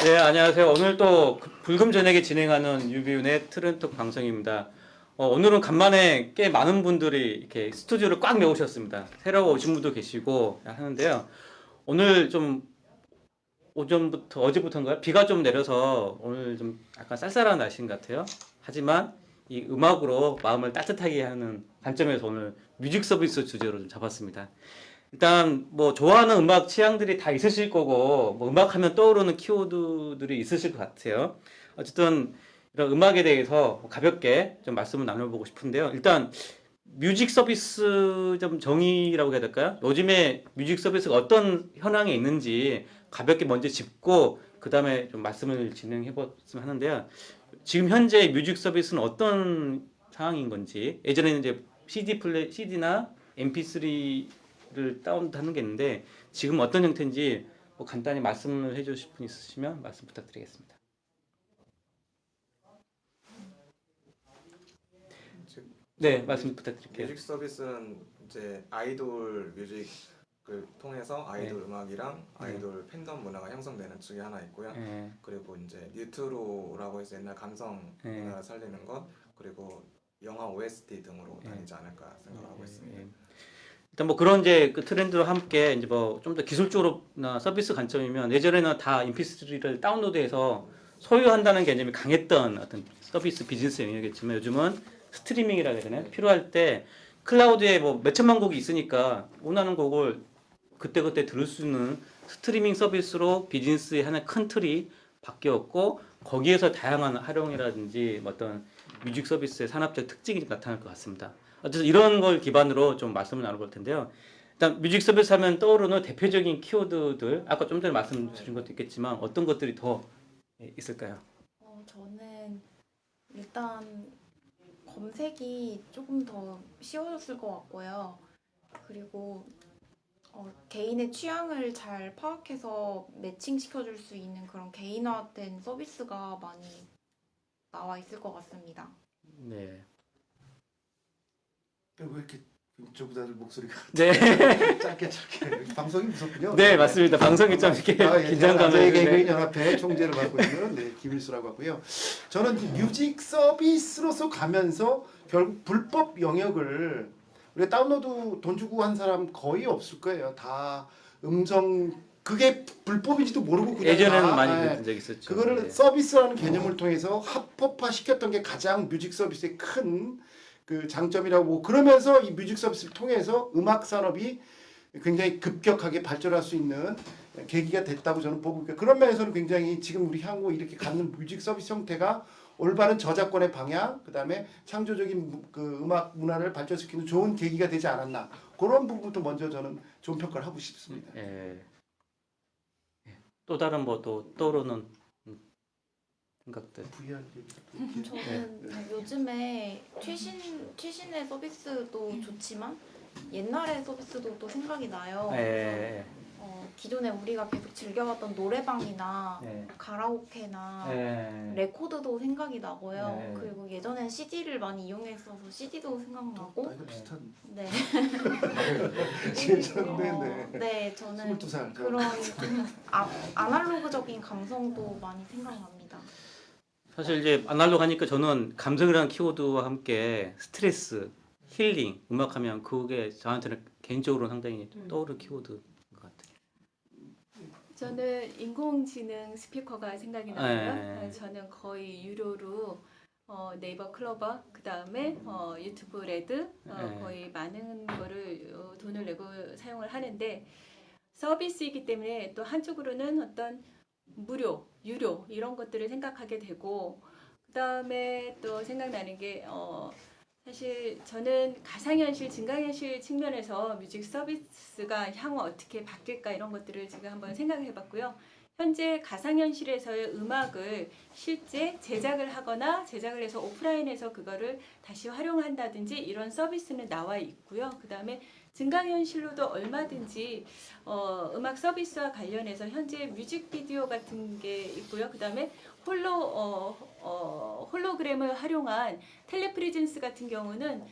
네, 안녕하세요. 오늘 또 불금 저녁에 진행하는 유비운의 트렌톡 방송입니다. 오늘은 간만에 꽤 많은 분들이 이렇게 스튜디오를 꽉 메우셨습니다. 새로 오신 분도 계시고 하는데요. 오늘 좀 오전부터, 어제부터인가요? 비가 좀 내려서 오늘 좀 약간 쌀쌀한 날씨인 것 같아요. 하지만 이 음악으로 마음을 따뜻하게 하는 관점에서 오늘 뮤직 서비스 주제로 좀 잡았습니다. 일단 뭐 좋아하는 음악 취향들이 다 있으실 거고 뭐 음악하면 떠오르는 키워드들이 있으실 것 같아요. 어쨌든 이런 음악에 대해서 가볍게 좀 말씀을 나눠보고 싶은데요. 일단 뮤직 서비스 좀 정의라고 해야 될까요? 요즘에 뮤직 서비스가 어떤 현황에 있는지 가볍게 먼저 짚고 그 다음에 좀 말씀을 진행해 봤으면 하는데요. 지금 현재 뮤직 서비스는 어떤 상황인 건지 예전에는 이제 CD나 MP3를 다운하는 게 있는데 지금 어떤 형태인지 뭐 간단히 말씀을 해주실 분 있으시면 말씀 부탁드리겠습니다. 네, 말씀 부탁드릴게요. 뮤직 서비스는 이제 아이돌 뮤직을 통해서 아이돌 네. 음악이랑 아이돌 팬덤 문화가 형성되는 쪽이 하나 있고요. 네. 그리고 이제 뉴트로라고 해서 옛날 감성 네. 문화를 살리는 것, 그리고 영화 OST 등으로 네. 다니지 않을까 생각하고 있습니다. 일단 뭐 그런 이제 그 트렌드와 함께 이제 뭐 좀 더 기술적으로나 서비스 관점이면 예전에는 다 MP3를 다운로드해서 소유한다는 개념이 강했던 어떤 서비스 비즈니스 영역이었지만 요즘은 스트리밍이라고 해야 되나요? 필요할 때 클라우드에 뭐 몇천만 곡이 있으니까 원하는 곡을 그때그때 들을 수 있는 스트리밍 서비스로 비즈니스의 하나의 큰 틀이 바뀌었고 거기에서 다양한 활용이라든지 어떤 뮤직 서비스의 산업적 특징이 나타날 것 같습니다. 어쨌든 이런 걸 기반으로 좀 말씀을 나눠볼 텐데요. 일단 뮤직 서비스 하면 떠오르는 대표적인 키워드들 아까 좀 전에 말씀드린 것도 있겠지만 어떤 것들이 더 있을까요? 저는 일단 검색이 조금 더 쉬워졌을 것 같고요. 그리고 개인의 취향을 잘 파악해서 매칭시켜줄 수 있는 그런 개인화된 서비스가 많이 나와 있을 것 같습니다. 네. 왜 이렇게 저보다들 목소리가 네. 짧게 방송이 무섭군요. 네, 맞습니다. 방송이 좀 이렇게 긴장감을 개그인 연합회 총재를 맡고 있는 김일수라고 하고요. 저는 뮤직 서비스로서 가면서 결국 불법 영역을 우리가 다운로드 돈 주고 한 사람 거의 없을 거예요. 다 음성 그게 불법인지도 모르고 그냥 예전에는 다, 많이 그런 적이 있었죠. 그거를 네. 서비스라는 개념을 통해서 합법화 시켰던 게 가장 뮤직 서비스의 큰 그 장점이라고 보고 그러면서 이 뮤직 서비스를 통해서 음악 산업이 굉장히 급격하게 발전할 수 있는 계기가 됐다고 저는 보고 있고요. 그런 면에서는 굉장히 지금 우리 향후 이렇게 갖는 뮤직 서비스 형태가 올바른 저작권의 방향, 그다음에 창조적인 그 음악 문화를 발전시키는 좋은 계기가 되지 않았나 그런 부분부터 먼저 저는 좋은 평가를 하고 싶습니다. 예. 또 다른 뭐 또 떠오르는 생각들. VR 저는 요즘에 최신의 서비스도 좋지만 옛날의 서비스도 또 생각이 나요. 예. 기존에 우리가 계속 즐겨왔던 노래방이나 예. 가라오케나 예. 레코드도 생각이 나고요. 네. 그리고 예전엔 CD를 많이 이용했어서 CD도 생각나고. 나이가 비슷한 네. 진짜 네네. 네, 저는 22살 그런 좀 아날로그적인 감성도 많이 생각납니다. 사실 이제 아날로그 하니까 저는 감성이라는 키워드와 함께 스트레스, 힐링, 음악하면 그게 저한테는 개인적으로 상당히 떠오르는 키워드인 것 같아요. 저는 인공지능 스피커가 생각이 나고요. 저는 거의 유료로 네이버 클로버 그 다음에 유튜브 레드 거의 많은 거를 돈을 내고 사용을 하는데 서비스이기 때문에 또 한쪽으로는 어떤 무료, 유료 이런 것들을 생각하게 되고 그 다음에 또 생각나는 게 사실 저는 가상현실, 증강현실 측면에서 뮤직 서비스가 향후 어떻게 바뀔까 이런 것들을 지금 한번 생각을 해봤고요. 현재 가상현실에서의 음악을 실제 제작을 하거나 제작을 해서 오프라인에서 그거를 다시 활용한다든지 이런 서비스는 나와 있고요. 그 다음에 증강현실로도 얼마든지 음악 서비스와 관련해서 현재 뮤직비디오 같은 게 있고요. 그 다음에 홀로그램을 활용한 텔레프리젠스 같은 경우는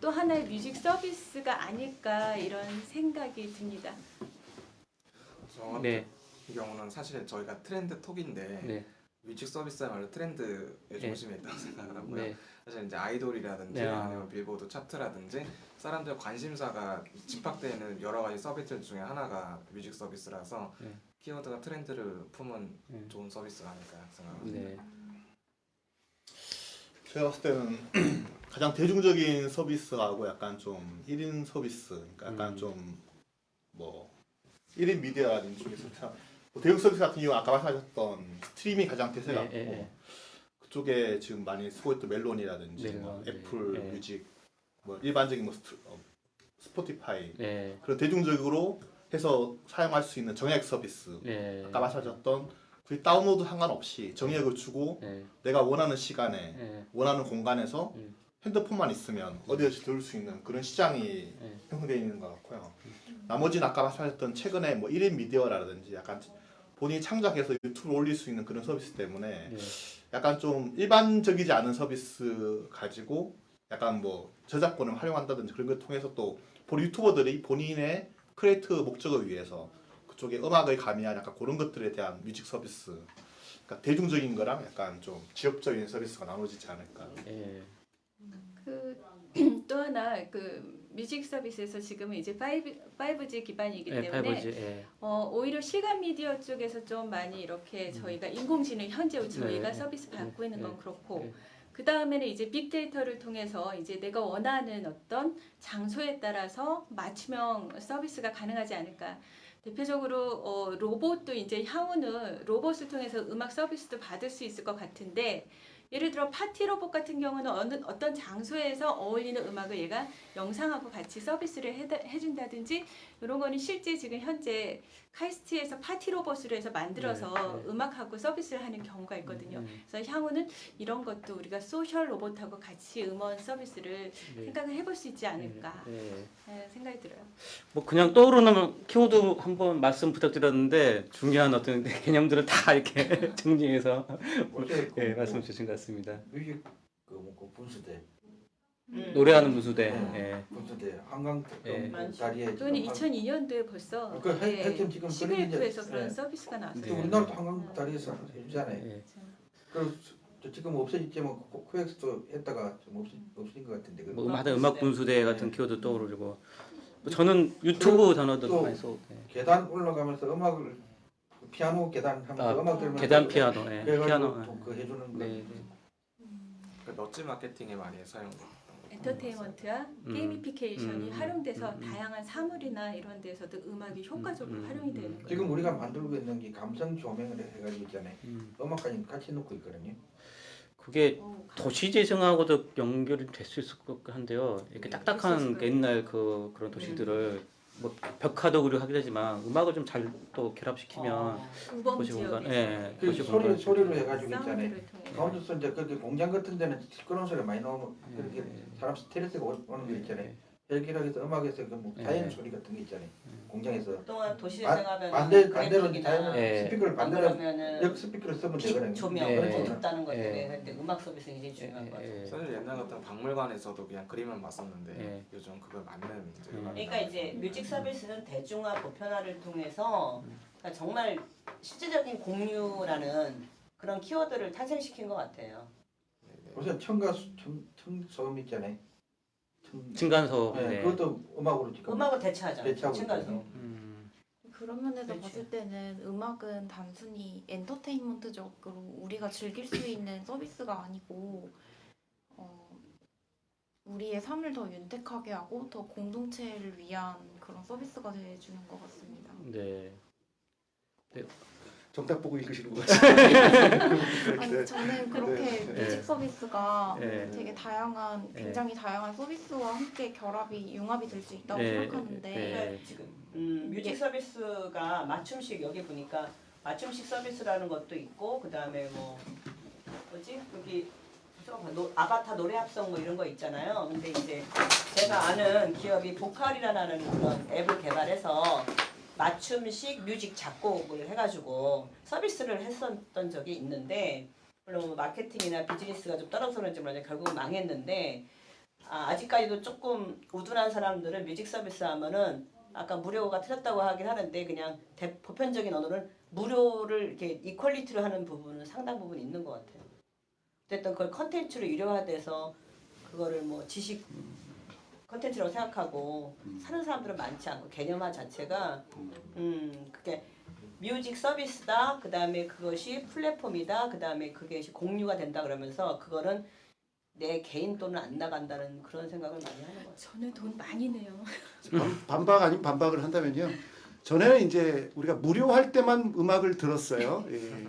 또 하나의 뮤직 서비스가 아닐까 이런 생각이 듭니다. 네. 경우는 사실 저희가 트렌드 톡인데 네. 뮤직 서비스야말로 트렌드의 네. 중심에 있다고 생각을 하고요. 네. 사실 이제 아이돌이라든지 네. 아니면 빌보드 차트라든지 사람들 관심사가 집합되어 있는 여러 가지 서비스들 중에 하나가 뮤직 서비스라서 네. 키워드가 트렌드를 품은 네. 좋은 서비스가 아닐까 생각합니다. 네. 제가 봤을 때는 가장 대중적인 서비스하고 약간 좀 1인 서비스, 그러니까 약간 좀 뭐 1인 미디어라든지 중에서 참 뭐 대중 서비스 같은 경우 아까 말씀하셨던 스트리밍이 가장 대세 같고 그쪽에 지금 많이 쓰고 있던 멜론이라든지 뭐 멜론, 애플 네. 뮤직, 뭐 일반적인 뭐 스포티파이 네. 그런 대중적으로 해서 사용할 수 있는 정액 서비스. 네. 아까 말씀하셨던 그 다운로드 상관없이 정액을 주고 네. 내가 원하는 시간에 네. 원하는 공간에서 핸드폰만 있으면 어디든지 들을 수 있는 그런 시장이 형성되어 있는 것 같고요. 나머지는 아까 말씀하셨던 최근에 뭐 1인 미디어라든지 약간 본인이 창작해서 유튜브에 올릴 수 있는 그런 서비스 때문에 네. 약간 좀 일반적이지 않은 서비스 가지고 약간 뭐 저작권을 활용한다든지 그런 걸 통해서 또 유튜버들이 본인의 크리에이트 목적을 위해서 그쪽에 음악을 가미한 약간 그런 것들에 대한 뮤직 서비스, 그러니까 대중적인 거랑 약간 좀 지역적인 서비스가 나눠지지 않을까. 네. 그 또 하나 그 뮤직 서비스에서 지금은 이제 5G 기반이기 네. 때문에 5G. 네. 오히려 실감 미디어 쪽에서 좀 많이 이렇게 저희가 인공지능 현재 저희가 네. 서비스 받고 있는 건 네. 그렇고 네. 그 다음에는 이제 빅데이터를 통해서 이제 내가 원하는 어떤 장소에 따라서 맞춤형 서비스가 가능하지 않을까. 대표적으로 로봇도 이제 향후는 로봇을 통해서 음악 서비스도 받을 수 있을 것 같은데 예를 들어 파티 로봇 같은 경우는 어떤 장소에서 어울리는 음악을 얘가 영상하고 같이 서비스를 해준다든지 이런 거는 실제 지금 현재 카이스트에서 파티 로봇으로 해서 만들어서 네, 네. 음악하고 서비스를 하는 경우가 있거든요. 그래서 향후는 이런 것도 우리가 소셜 로봇하고 같이 음원 서비스를 네. 생각을 해볼 수 있지 않을까 네. 생각이 들어요. 뭐 그냥 떠오르는 키워드 한번 말씀 부탁드렸는데 중요한 어떤 개념들을 다 이렇게 정리해서 어제 예, 말씀 주신 것 같습니다. 뮤직 그 분수대 노래하는 무수대. 예. 분수대 한강 예. 그 다리에 그건 2002년도에 벌써 그 하여튼 지금 그런 11부에서 이제- 그런 예. 서비스가 나왔어요. 네. 우리나라도 한강 다리에서 해주잖아요. 예. 그래서 지금 없어졌지만 코엑스도 했다가 좀 없어진 것 같은데. 뭐 하여튼 음악 분수대 같은 네. 키워드 떠오르고 뭐 저는 유튜브 단어도 또 많이 써. 예. 계단 올라가면서 음악을 피아노 계단 하면서 음악 들으면서 계단 피아노. 예. 그래가지고 피아노. 또 그 해주는 거. 네. 그 너츠 마케팅에 많이 사용됐던 엔터테인먼트와 게이미피케이션이 활용돼서 음. 다양한 사물이나 이런 데서도 음악이 효과적으로 활용이 되는 거예요. 지금 우리가 만들고 있는 게 감성 조명을 해가지고 있잖아요. 음. 음악까지 같이 넣고 있거든요. 그게 오, 도시 재생하고도 연결이 될 수 있을 것 같은데요. 이렇게 딱딱한 옛날 그런 도시들을 뭐 벽화도 그리고 하기도 하지만 음악을 좀 잘 또 결합시키면 우범 도시 공간, 지역에서 예, 그 도시 공간. 소리로 해가지고 있잖아요. 사운드를 통해 가운데서 이제 그렇게 공장 같은 데는 시끄러운 소리가 많이 나오면 예, 그렇게 예. 사람 스트레스가 오는 거 있잖아요. 예. 헬기락에서 음악에서 그뭐 예. 자연 소리 같은 게 있잖아요. 공장에서 그동안 도시 반- 재생하면 반대로 자연 예. 스피커를 안 반대로 그러면은 역 스피커를 쓰면 빛 되거든요. 조명 예. 그런 그렇죠. 거 없다는 것들에 예. 할 때 음악 서비스 굉장히 중요한 것 같아요. 예. 사실 옛날 같은 박물관에서도 그냥 그림만 봤었는데 예. 요즘 그걸 맞는 이제 음. 음악이 그러니까 이제 뮤직 서비스는 대중화 보편화를 통해서 그러니까 정말 실제적인 공유라는 그런 키워드를 탄생시킨 것 같아요. 우선 청소음 있잖아요. 층간소. 네, 네. 그것도 음악으로 지금 음악을 대체하잖아요. 대체하고 층간소. 음. 그런 면에서 그렇지. 봤을 때는 음악은 단순히 엔터테인먼트적으로 우리가 즐길 수 있는 서비스가 아니고 우리의 삶을 더 윤택하게 하고 더 공동체를 위한 그런 서비스가 돼주는 것 같습니다. 네. 정답 보고 읽으시는 것 같아요. 아니 저는 그렇게 네. 뮤직 서비스가 네. 되게 다양한 네. 굉장히 다양한 서비스와 함께 결합이 융합이 될 수 있다고 네. 생각하는데 네. 그러니까 지금 뮤직 서비스가 맞춤식 여기 보니까 맞춤식 서비스라는 것도 있고 그 다음에 뭐 뭐지 여기 아바타 노래 합성 뭐 이런 거 있잖아요. 근데 이제 제가 아는 기업이 보컬이라는 그런 앱을 개발해서 맞춤식 뮤직 작곡을 해가지고 서비스를 했었던 적이 있는데 물론 뭐 마케팅이나 비즈니스가 좀 떨어서 그런지 몰라요. 결국은 망했는데 아직까지도 조금 우둔한 사람들은 뮤직 서비스 하면은 아까 무료가 틀렸다고 하긴 하는데 그냥 보편적인 언어는 무료를 이렇게 이퀄리티로 하는 부분은 상당 부분 있는 것 같아요. 어쨌든 그걸 컨텐츠로 유료화돼서 그거를 뭐 지식 컨텐츠라고 생각하고 사는 사람들은 많지 않고 개념화 자체가 그게 뮤직 서비스다. 그다음에 그것이 플랫폼이다. 그다음에 그게 공유가 된다 그러면서 그거는 내 개인 돈은 안 나간다는 그런 생각을 많이 하는 것 같아요. 저는 돈 많이 내요. 반박 아닌 반박을 한다면요. 전에는 이제 우리가 무료할 때만 음악을 들었어요. 예.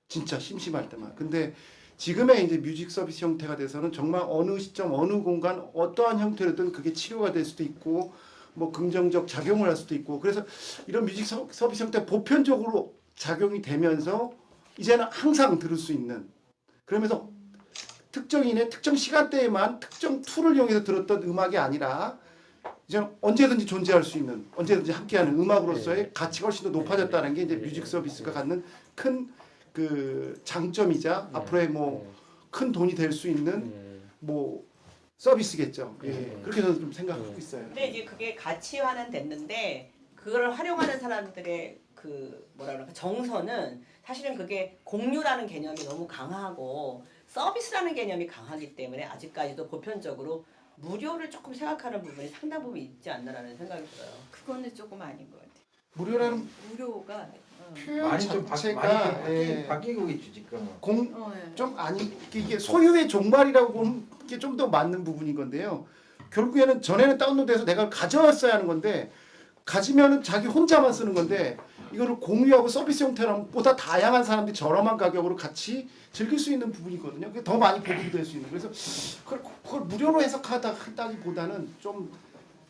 진짜 심심할 때만. 근데 지금의 이제 뮤직 서비스 형태가 돼서는 정말 어느 시점, 어느 공간, 어떠한 형태로든 그게 치료가 될 수도 있고, 뭐 긍정적 작용을 할 수도 있고, 그래서 이런 뮤직 서비스 형태 보편적으로 작용이 되면서 이제는 항상 들을 수 있는, 그러면서 특정인의 특정 시간대에만 특정 툴을 이용해서 들었던 음악이 아니라 이제는 언제든지 존재할 수 있는, 언제든지 함께하는 음악으로서의 가치가 훨씬 더 높아졌다는 게 이제 뮤직 서비스가 갖는 큰 그 장점이자 앞으로의 뭐 큰 돈이 될 수 있는 뭐 서비스겠죠. 예. 그렇게 저는 좀 생각하고 있어요. 근데 이제 그게 가치화는 됐는데 그걸 활용하는 사람들의 그 뭐라 그럴까 정서는 사실은 그게 공유라는 개념이 너무 강하고 서비스라는 개념이 강하기 때문에 아직까지도 보편적으로 무료를 조금 생각하는 부분이 상당 부분 있지 않나라는 생각이 들어요. 그거는 조금 아닌 것 같아요. 무료라는 무료가 표현 많이 좀 자체가 바뀌고 있지 지금. 예. 좀 아니 이게 소유의 종말이라고 보는 게 좀 더 맞는 부분인 건데요. 결국에는 전에는 다운로드해서 내가 가져왔어야 하는 건데 가지면은 자기 혼자만 쓰는 건데 이거를 공유하고 서비스 형태로 보다 다양한 사람들이 저렴한 가격으로 같이 즐길 수 있는 부분이거든요. 그게 더 많이 보급이 될 수 있는. 그래서 그걸 무료로 해석하다기보다는 좀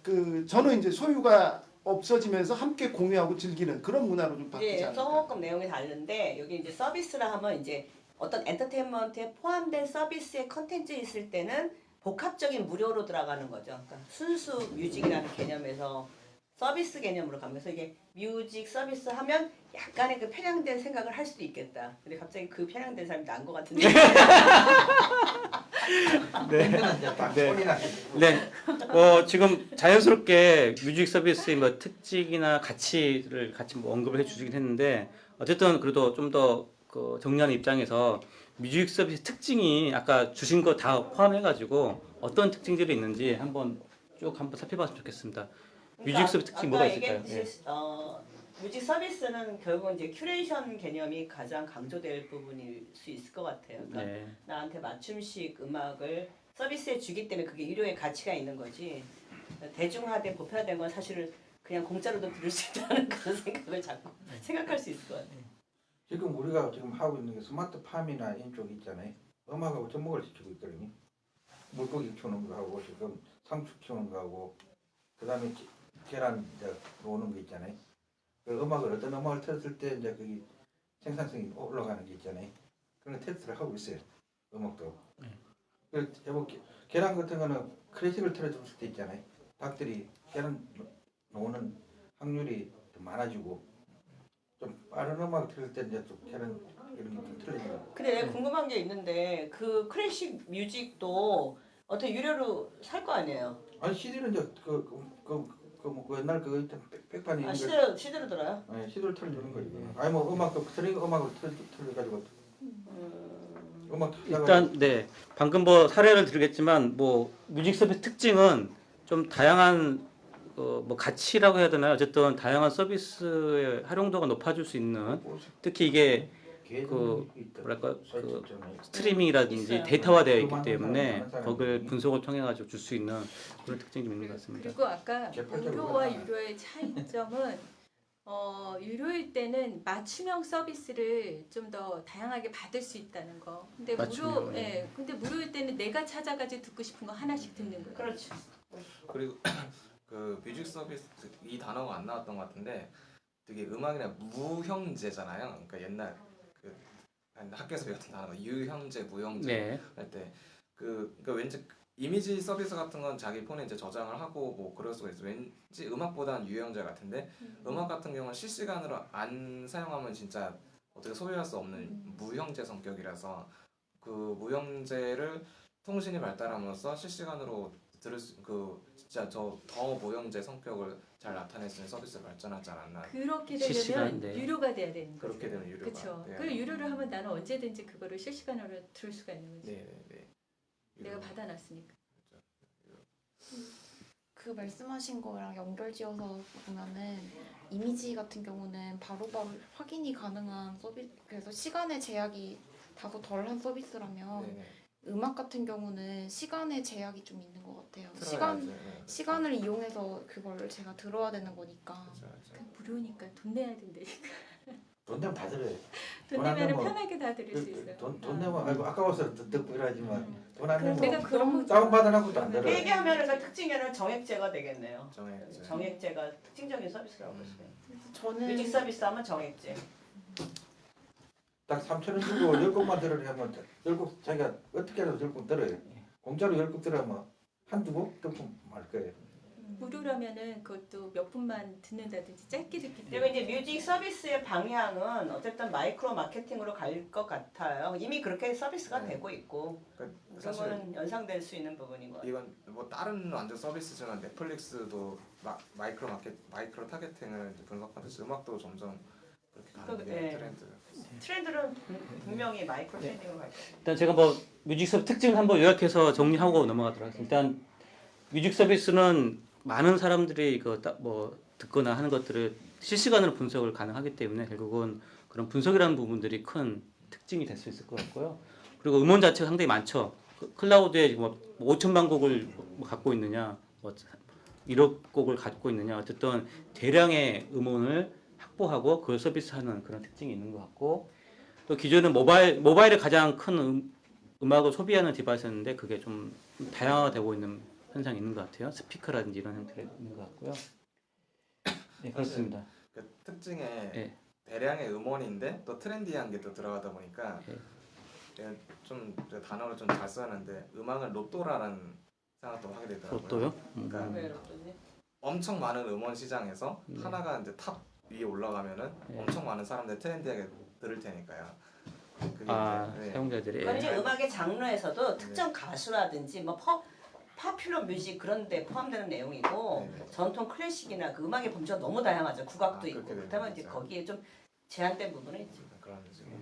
그 저는 이제 소유가 없어지면서 함께 공유하고 즐기는 그런 문화로 좀 바뀌지 이제 않을까. 조금 내용이 다른데 여기 이제 서비스라 하면 이제 어떤 엔터테인먼트에 포함된 서비스의 컨텐츠 있을 때는 복합적인 무료로 들어가는 거죠. 그러니까 순수 뮤직이라는 개념에서 서비스 개념으로 가면서 이게 뮤직 서비스 하면 약간의 그 편향된 생각을 할 수도 있겠다. 근데 갑자기 그 편향된 사람이 난 것 같은데. 네. 네. 네. 지금 자연스럽게 뮤직 서비스의 뭐 특징이나 가치를 같이 뭐 언급을 해주시긴 했는데 어쨌든 그래도 좀 더 그 정리하는 입장에서 뮤직 서비스 특징이 아까 주신 거 다 포함해가지고 어떤 특징들이 있는지 한번 살펴봤으면 좋겠습니다. 뮤직 서비스 특징이 뭐가 있을까요? 뮤직 서비스는 결국 이제 큐레이션 개념이 가장 강조될 부분일 수 있을 것 같아요. 그러니까 네. 나한테 맞춤식 음악을 서비스해 주기 때문에 그게 유료의 가치가 있는 거지. 대중화된 보편화된 건 사실은 그냥 공짜로도 들을 수 있다는 그런 생각을 자꾸 생각할 수 있을 것 같아요. 지금 우리가 지금 하고 있는 게 스마트팜이나 이쪽 있잖아요. 음악하고 접목을 시키고 있거든요. 물고기 키우는 거 하고 지금 상추 키우는 거 하고 그다음에 계란 이제 놓는 거 있잖아요. 그 음악을 어떤 음악을 틀었을 때 이제 그게 생산성이 올라가는 게 있잖아요. 그런 테스트를 하고 있어요. 음악도. 그 여보 계란 같은 거는 클래식을 틀어줬을 때 있잖아요. 닭들이 계란 놓는 확률이 좀 많아지고 좀 빠른 음악 틀을 때 이제 좀 계란 이런 게 좀 틀려지고. 근데 내가 궁금한 게 있는데 그 클래식 뮤직도 어떻게 유료로 살 거 아니에요? 아니 CD는 이제 그 옛날 그거 있던 백판이 아, 있는 거. 시대로 들어요? 네, CD를 틀어주는 거지. 아니 뭐 음악 스트링 음악을 틀어가지고 음악 일단 네 방금 뭐 사례를 드리겠지만 뭐 뮤직 서비스 특징은 좀 다양한 뭐 가치라고 해야 되나요? 어쨌든 다양한 서비스의 활용도가 높아질 수 있는 특히 이게 그 뭐랄까 그 스트리밍이라든지 있어요. 데이터화되어 있기 때문에 거기를 분석을 통해 가지고 줄 수 있는 그런 특징이 좀 있는 것 같습니다. 그리고 아까 개판적으로 무료와 하잖아. 유료의 차이점은 유료일 때는 맞춤형 서비스를 좀 더 다양하게 받을 수 있다는 거. 근데 맞춤형, 근데 무료일 때는 내가 찾아가지고 듣고 싶은 거 하나씩 듣는 거예요. 그렇죠. 그리고 그 뮤직 서비스 이 단어가 안 나왔던 것 같은데 되게 음악이나 무형제잖아요. 그러니까 옛날 그 학교에서 배웠던 단어가 유형제, 무형제 네. 할 때 그러니까 왠지 이미지 서비스 같은 건 자기 폰에 이제 저장을 하고 뭐 그럴 수가 있어. 왠지 음악보다는 유형제 같은데 음악 같은 경우는 실시간으로 안 사용하면 진짜 어떻게 소유할 수 없는 무형제 성격이라서 그 무형제를 통신이 발달함으로써 실시간으로 진짜 저 더 모형제 성격을 잘 나타낼 수 있는 서비스 발전하지 않았나. 그렇게 실시간, 되려면 네. 유료가 돼야 되는 거죠. 그렇게 되면 유료가 그렇죠. 돼야 그 유료를 하면 나는 언제든지 그거를 실시간으로 들을 수가 있는 거지. 네네네. 내가 받아놨으니까. 그 말씀하신 거랑 연결지어서 보면은 이미지 같은 경우는 바로바로 확인이 가능한 서비스, 그래서 시간의 제약이 다소 덜한 서비스라면 네네. 음악 같은 경우는 시간의 제약이 좀 있는 것 같아요. 틀어야죠. 네. 시간을 이용해서 그걸 제가 들어야 되는 거니까. 그렇죠, 그렇죠. 그 무료니까 돈 내야 된다니까. 돈 내면 다 들어요. 돈 안 내면 내면 편하게 다 들을 수 있어요. 돈 내면 아이고 아까워서 듣고 이러지만 돈 안 그래서 내면 내가 그런 다운 받아놓고 안 들어요. 얘기하면 그 특징에는 정액제가 되겠네요. 정액제. 정액제가 특징적인 서비스라고 보시면. 저는 뮤직 서비스 하면 정액제. 딱 3,000원 주고 10곡만 들으려 하면 10곡 자기가 어떻게 해서 10곡 들어요. 공짜로 10곡 들으면 한두 곡 듣고 말 거예요. 무료라면은 그것도 몇 분만 듣는다든지 짧게 듣기 그리고 때문에. 이제 뮤직 서비스의 방향은 어쨌든 마이크로 마케팅으로 갈 것 같아요. 이미 그렇게 서비스가 네. 되고 있고 그러니까 그런 사실 거는 연상될 수 있는 부분인 것 같아요. 이건 뭐 다른 완전 서비스지만 넷플릭스도 마이크로 타겟팅을 이제 분석하듯이 음악도 점점 그렇게 가는 게 네. 트렌드. 트렌드는 분명히 마이크로 트렌딩으로 갈 거예요. 일단 제가 뭐 뮤직 서비스 특징을 한번 요약해서 정리하고 넘어가도록 하겠습니다. 일단 뮤직 서비스는 많은 사람들이 뭐 듣거나 하는 것들을 실시간으로 분석을 가능하기 때문에 결국은 그런 분석이라는 부분들이 큰 특징이 될 수 있을 것 같고요. 그리고 음원 자체가 상당히 많죠. 클라우드에 뭐 5천만 곡을 뭐 갖고 있느냐, 뭐 1억 곡을 갖고 있느냐, 어쨌든 대량의 음원을 확보하고 그걸 서비스하는 그런 특징이 있는 것 같고, 또 기존은 모바일이 가장 큰 음악을 소비하는 디바이스였는데 그게 좀 다양화되고 있는 현상이 있는 것 같아요. 스피커라든지 이런 형태가 있는 것 같고요. 네, 그렇습니다. 그 특징에 네. 대량의 음원인데 또 트렌디한 게 또 들어가다 보니까 네. 제가 좀 단어를 좀 잘 쓰는데 음악을 로또라는 생각도 하게 되더라고요. 로또요? 그러니까 왜 이러더니? 엄청 많은 음원 시장에서 네. 하나가 이제 탑 위에 올라가면은 네. 엄청 많은 사람들이 트렌디하게 들을 테니까요. 그게 아, 이제, 네. 사용자들이. 그건 이제 예. 음악의 장르에서도 특정 가수라든지 뭐 파퓰러 뮤직 그런 데 포함되는 내용이고 네네. 전통 클래식이나 그 음악의 범주가 너무 다양하죠. 국악도 아, 있고 그렇게 되는 그다음에 이제 거죠. 거기에 좀 제한된 부분은 있지. 그런 식으로.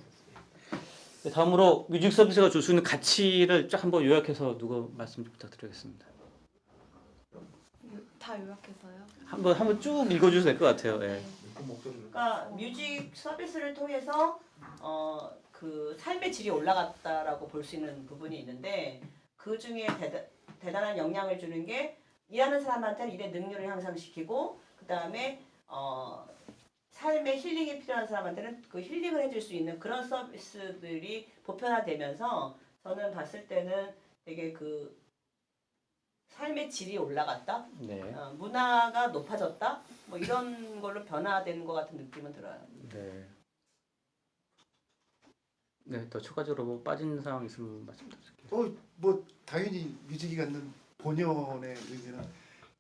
네, 다음으로 뮤직 서비스가 줄 수 있는 가치를 쫙 한번 요약해서 누가 말씀 좀 부탁드리겠습니다. 다 요약해서요. 한번 쭉 읽어주셔도 될 것 같아요. 예. 그 목소리를 그러니까 뮤직 서비스를 통해서 그 삶의 질이 올라갔다라고 볼 수 있는 부분이 있는데 그 중에 대단한 영향을 주는 게 일하는 사람한테는 일의 능률을 향상시키고 그 다음에 삶의 힐링이 필요한 사람한테는 그 힐링을 해줄 수 있는 그런 서비스들이 보편화되면서 저는 봤을 때는 되게 그 삶의 질이 올라갔다, 네. 문화가 높아졌다, 뭐 이런 걸로 변화되는 것 같은 느낌은 들어요. 네. 네, 더 추가적으로 뭐 빠진 사항 있으면 말씀 부탁드릴게요. 뭐 당연히 뮤직이 갖는 본연의 의미는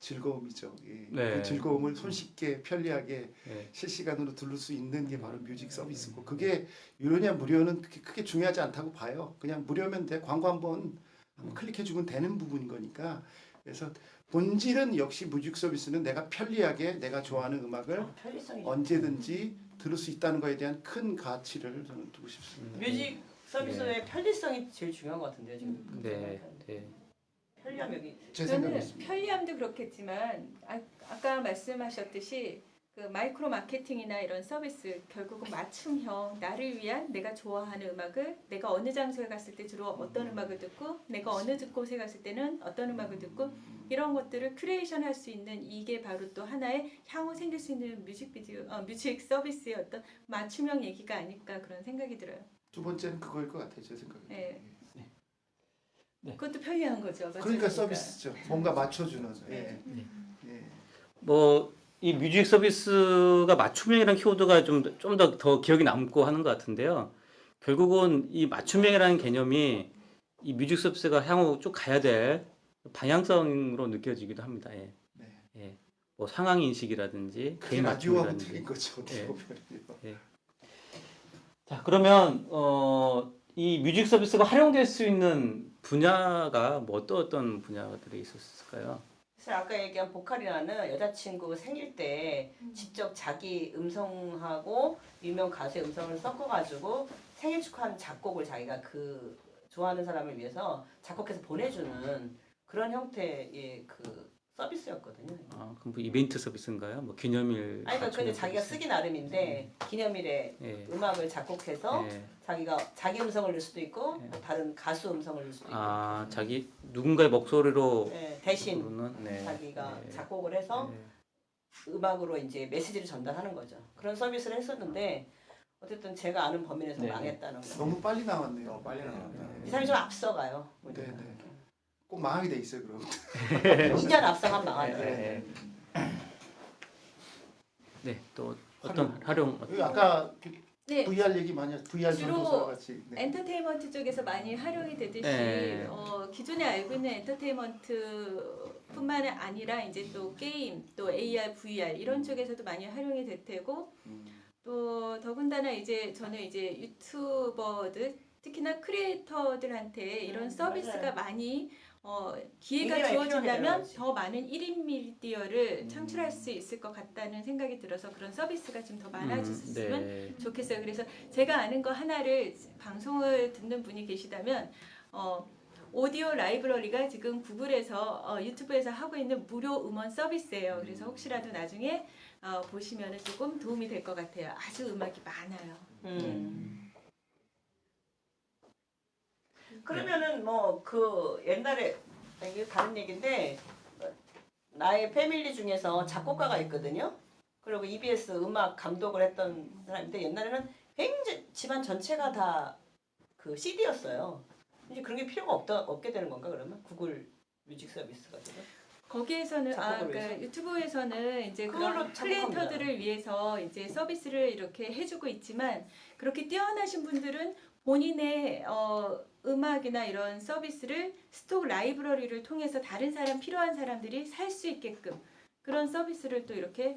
즐거움이죠. 예. 네. 그 즐거움을 손쉽게 편리하게 네. 실시간으로 들을 수 있는 게 바로 뮤직 서비스고, 그게 유료냐 무료는 크게 중요하지 않다고 봐요. 그냥 무료면 돼. 광고 한번 클릭해주면 되는 부분인 거니까. 그래서 본질은 역시 뮤직 서비스는 내가 편리하게 내가 좋아하는 음악을 편리성이 언제든지 들을 수 있다는 거에 대한 큰 가치를 저는 두고 싶습니다. 뮤직 서비스의 편리성이 제일 중요한 것 같은데요 지금. 네. 네. 편리함 여기. 제 저는 생각이었습니다. 편리함도 그렇겠지만 아까 말씀하셨듯이 그 마이크로 마케팅이나 이런 서비스 결국은 맞춤형 나를 위한 내가 좋아하는 음악을 내가 어느 장소에 갔을 때 주로 어떤 음악을 듣고 내가 어느 곳에 갔을 때는 어떤 음악을 듣고 이런 것들을 큐레이션 할 수 있는 이게 바로 또 하나의 향후 생길 수 있는 뮤직 서비스의 어떤 맞춤형 얘기가 아닐까 그런 생각이 들어요. 두 번째는 그거일 것 같아요. 제 생각에. 네. 네. 그것도 편리한 거죠. 그러니까 맞추니까. 서비스죠. 뭔가 맞춰주는. 예. 네. 예. 뭐 이 뮤직 서비스가 맞춤형이라는 키워드가 좀 더 기억이 남고 하는 것 같은데요. 결국은 이 맞춤형이라는 개념이 이 뮤직 서비스가 향후 쭉 가야 될 방향성으로 느껴지기도 합니다. 예. 네. 예. 뭐 상황 인식이라든지 그게 개인 라디오하고 맞춤이라든지. 틀린 거죠. 어떻게 예. 보면. 자, 그러면 이 뮤직 서비스가 활용될 수 있는 분야가 뭐 어떤 분야들이 있었을까요? 사실 아까 얘기한 보컬이라는 여자친구 생일 때 직접 자기 음성하고 유명 가수의 음성을 섞어가지고 생일 축하하는 작곡을 자기가 그 좋아하는 사람을 위해서 작곡해서 보내주는 그런 형태의 그 서비스였거든요. 아, 그럼 뭐 이벤트 서비스인가요? 뭐 기념일? 아니 그러니까 근데 자기가 서비스? 쓰기 나름인데 기념일에 예. 음악을 작곡해서 예. 자기가 자기 음성을 넣을 수도 있고 뭐 다른 가수 음성을 넣을 수도 있고 아, 자기 누군가의 목소리로 네, 대신 부르는 네. 자기가 네. 작곡을 해서 네. 음악으로 이제 메시지를 전달하는 거죠. 그런 서비스를 했었는데 어쨌든 제가 아는 범위 내에서 네. 망했다는 거. 너무 빨리 나왔네요. 너무 빨리 나왔다. 이 사람이 좀 앞서가요. 네, 네. 꼭 망하게 돼 있어요 그럼. 2년 앞서가면 망하죠. 네. 네, 또 어떤 활용? 여기 아까 네. VR 얘기 많이 VR 주로 전도사 같이. 네. 엔터테인먼트 쪽에서 많이 활용이 되듯이 네. 기존에 알고 있는 엔터테인먼트뿐만 아니라 이제 또 게임, 또 AR, VR 이런 쪽에서도 많이 활용이 될 테고 또 더군다나 이제 저는 이제 유튜버들 특히나 크리에이터들한테 이런 서비스가 맞아요. 많이 기회가 미디어에 주어진다면 필요해요, 더 많은 1인 미디어를 창출할 수 있을 것 같다는 생각이 들어서 그런 서비스가 좀 더 많아졌으면 네. 좋겠어요. 그래서 제가 아는 거 하나를 방송을 듣는 분이 계시다면 오디오 라이브러리가 지금 구글에서 유튜브에서 하고 있는 무료 음원 서비스예요. 그래서 혹시라도 나중에 보시면 조금 도움이 될 것 같아요. 아주 음악이 많아요. 그러면은 뭐 그 옛날에 이게 다른 얘기인데 나의 패밀리 중에서 작곡가가 있거든요. 그리고 EBS 음악 감독을 했던 사람인데 옛날에는 굉장히 집안 전체가 다 그 CD였어요. 이제 그런 게 필요가 없게 되는 건가 그러면 구글 뮤직 서비스 같은 거? 거기에서는 작곡을 그러니까 위해서? 유튜브에서는 이제 그걸로 그런 작곡합니다. 크리에이터들을 위해서 이제 서비스를 이렇게 해주고 있지만 그렇게 뛰어나신 분들은 본인의 음악이나 이런 서비스를 스톡 라이브러리를 통해서 다른 사람 필요한 사람들이 살 수 있게끔 그런 서비스를 또 이렇게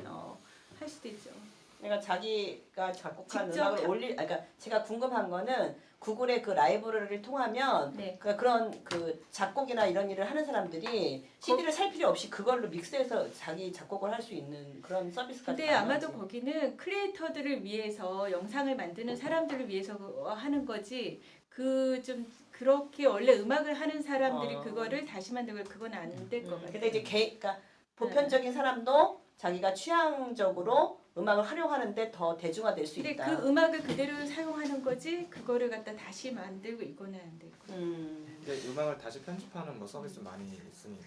할 수도 있죠. 그러니까 자기가 작곡한 직접 음악을 그러니까 제가 궁금한 거는 구글의 그 라이브러리를 통하면 네. 그런 그 작곡이나 이런 일을 하는 사람들이 CD를 살 필요 없이 그걸로 믹스해서 자기 작곡을 할 수 있는 그런 서비스가 근데 아마도 거기는 크리에이터들을 위해서 영상을 만드는 사람들을 위해서 하는 거지 그 좀 그렇게 원래 음악을 하는 사람들이 그거를 다시 만들고 그건 안 될 것 같아요. 근데 이제 그러니까 보편적인 사람도 자기가 취향적으로 음악을 활용하는데 더 대중화될 수 근데 있다. 그 음악을 그대로 사용하는 거지 그거를 갖다 다시 만들고 이거는 안 되고. 근데 음악을 다시 편집하는 뭐 서비스 많이 있으니까.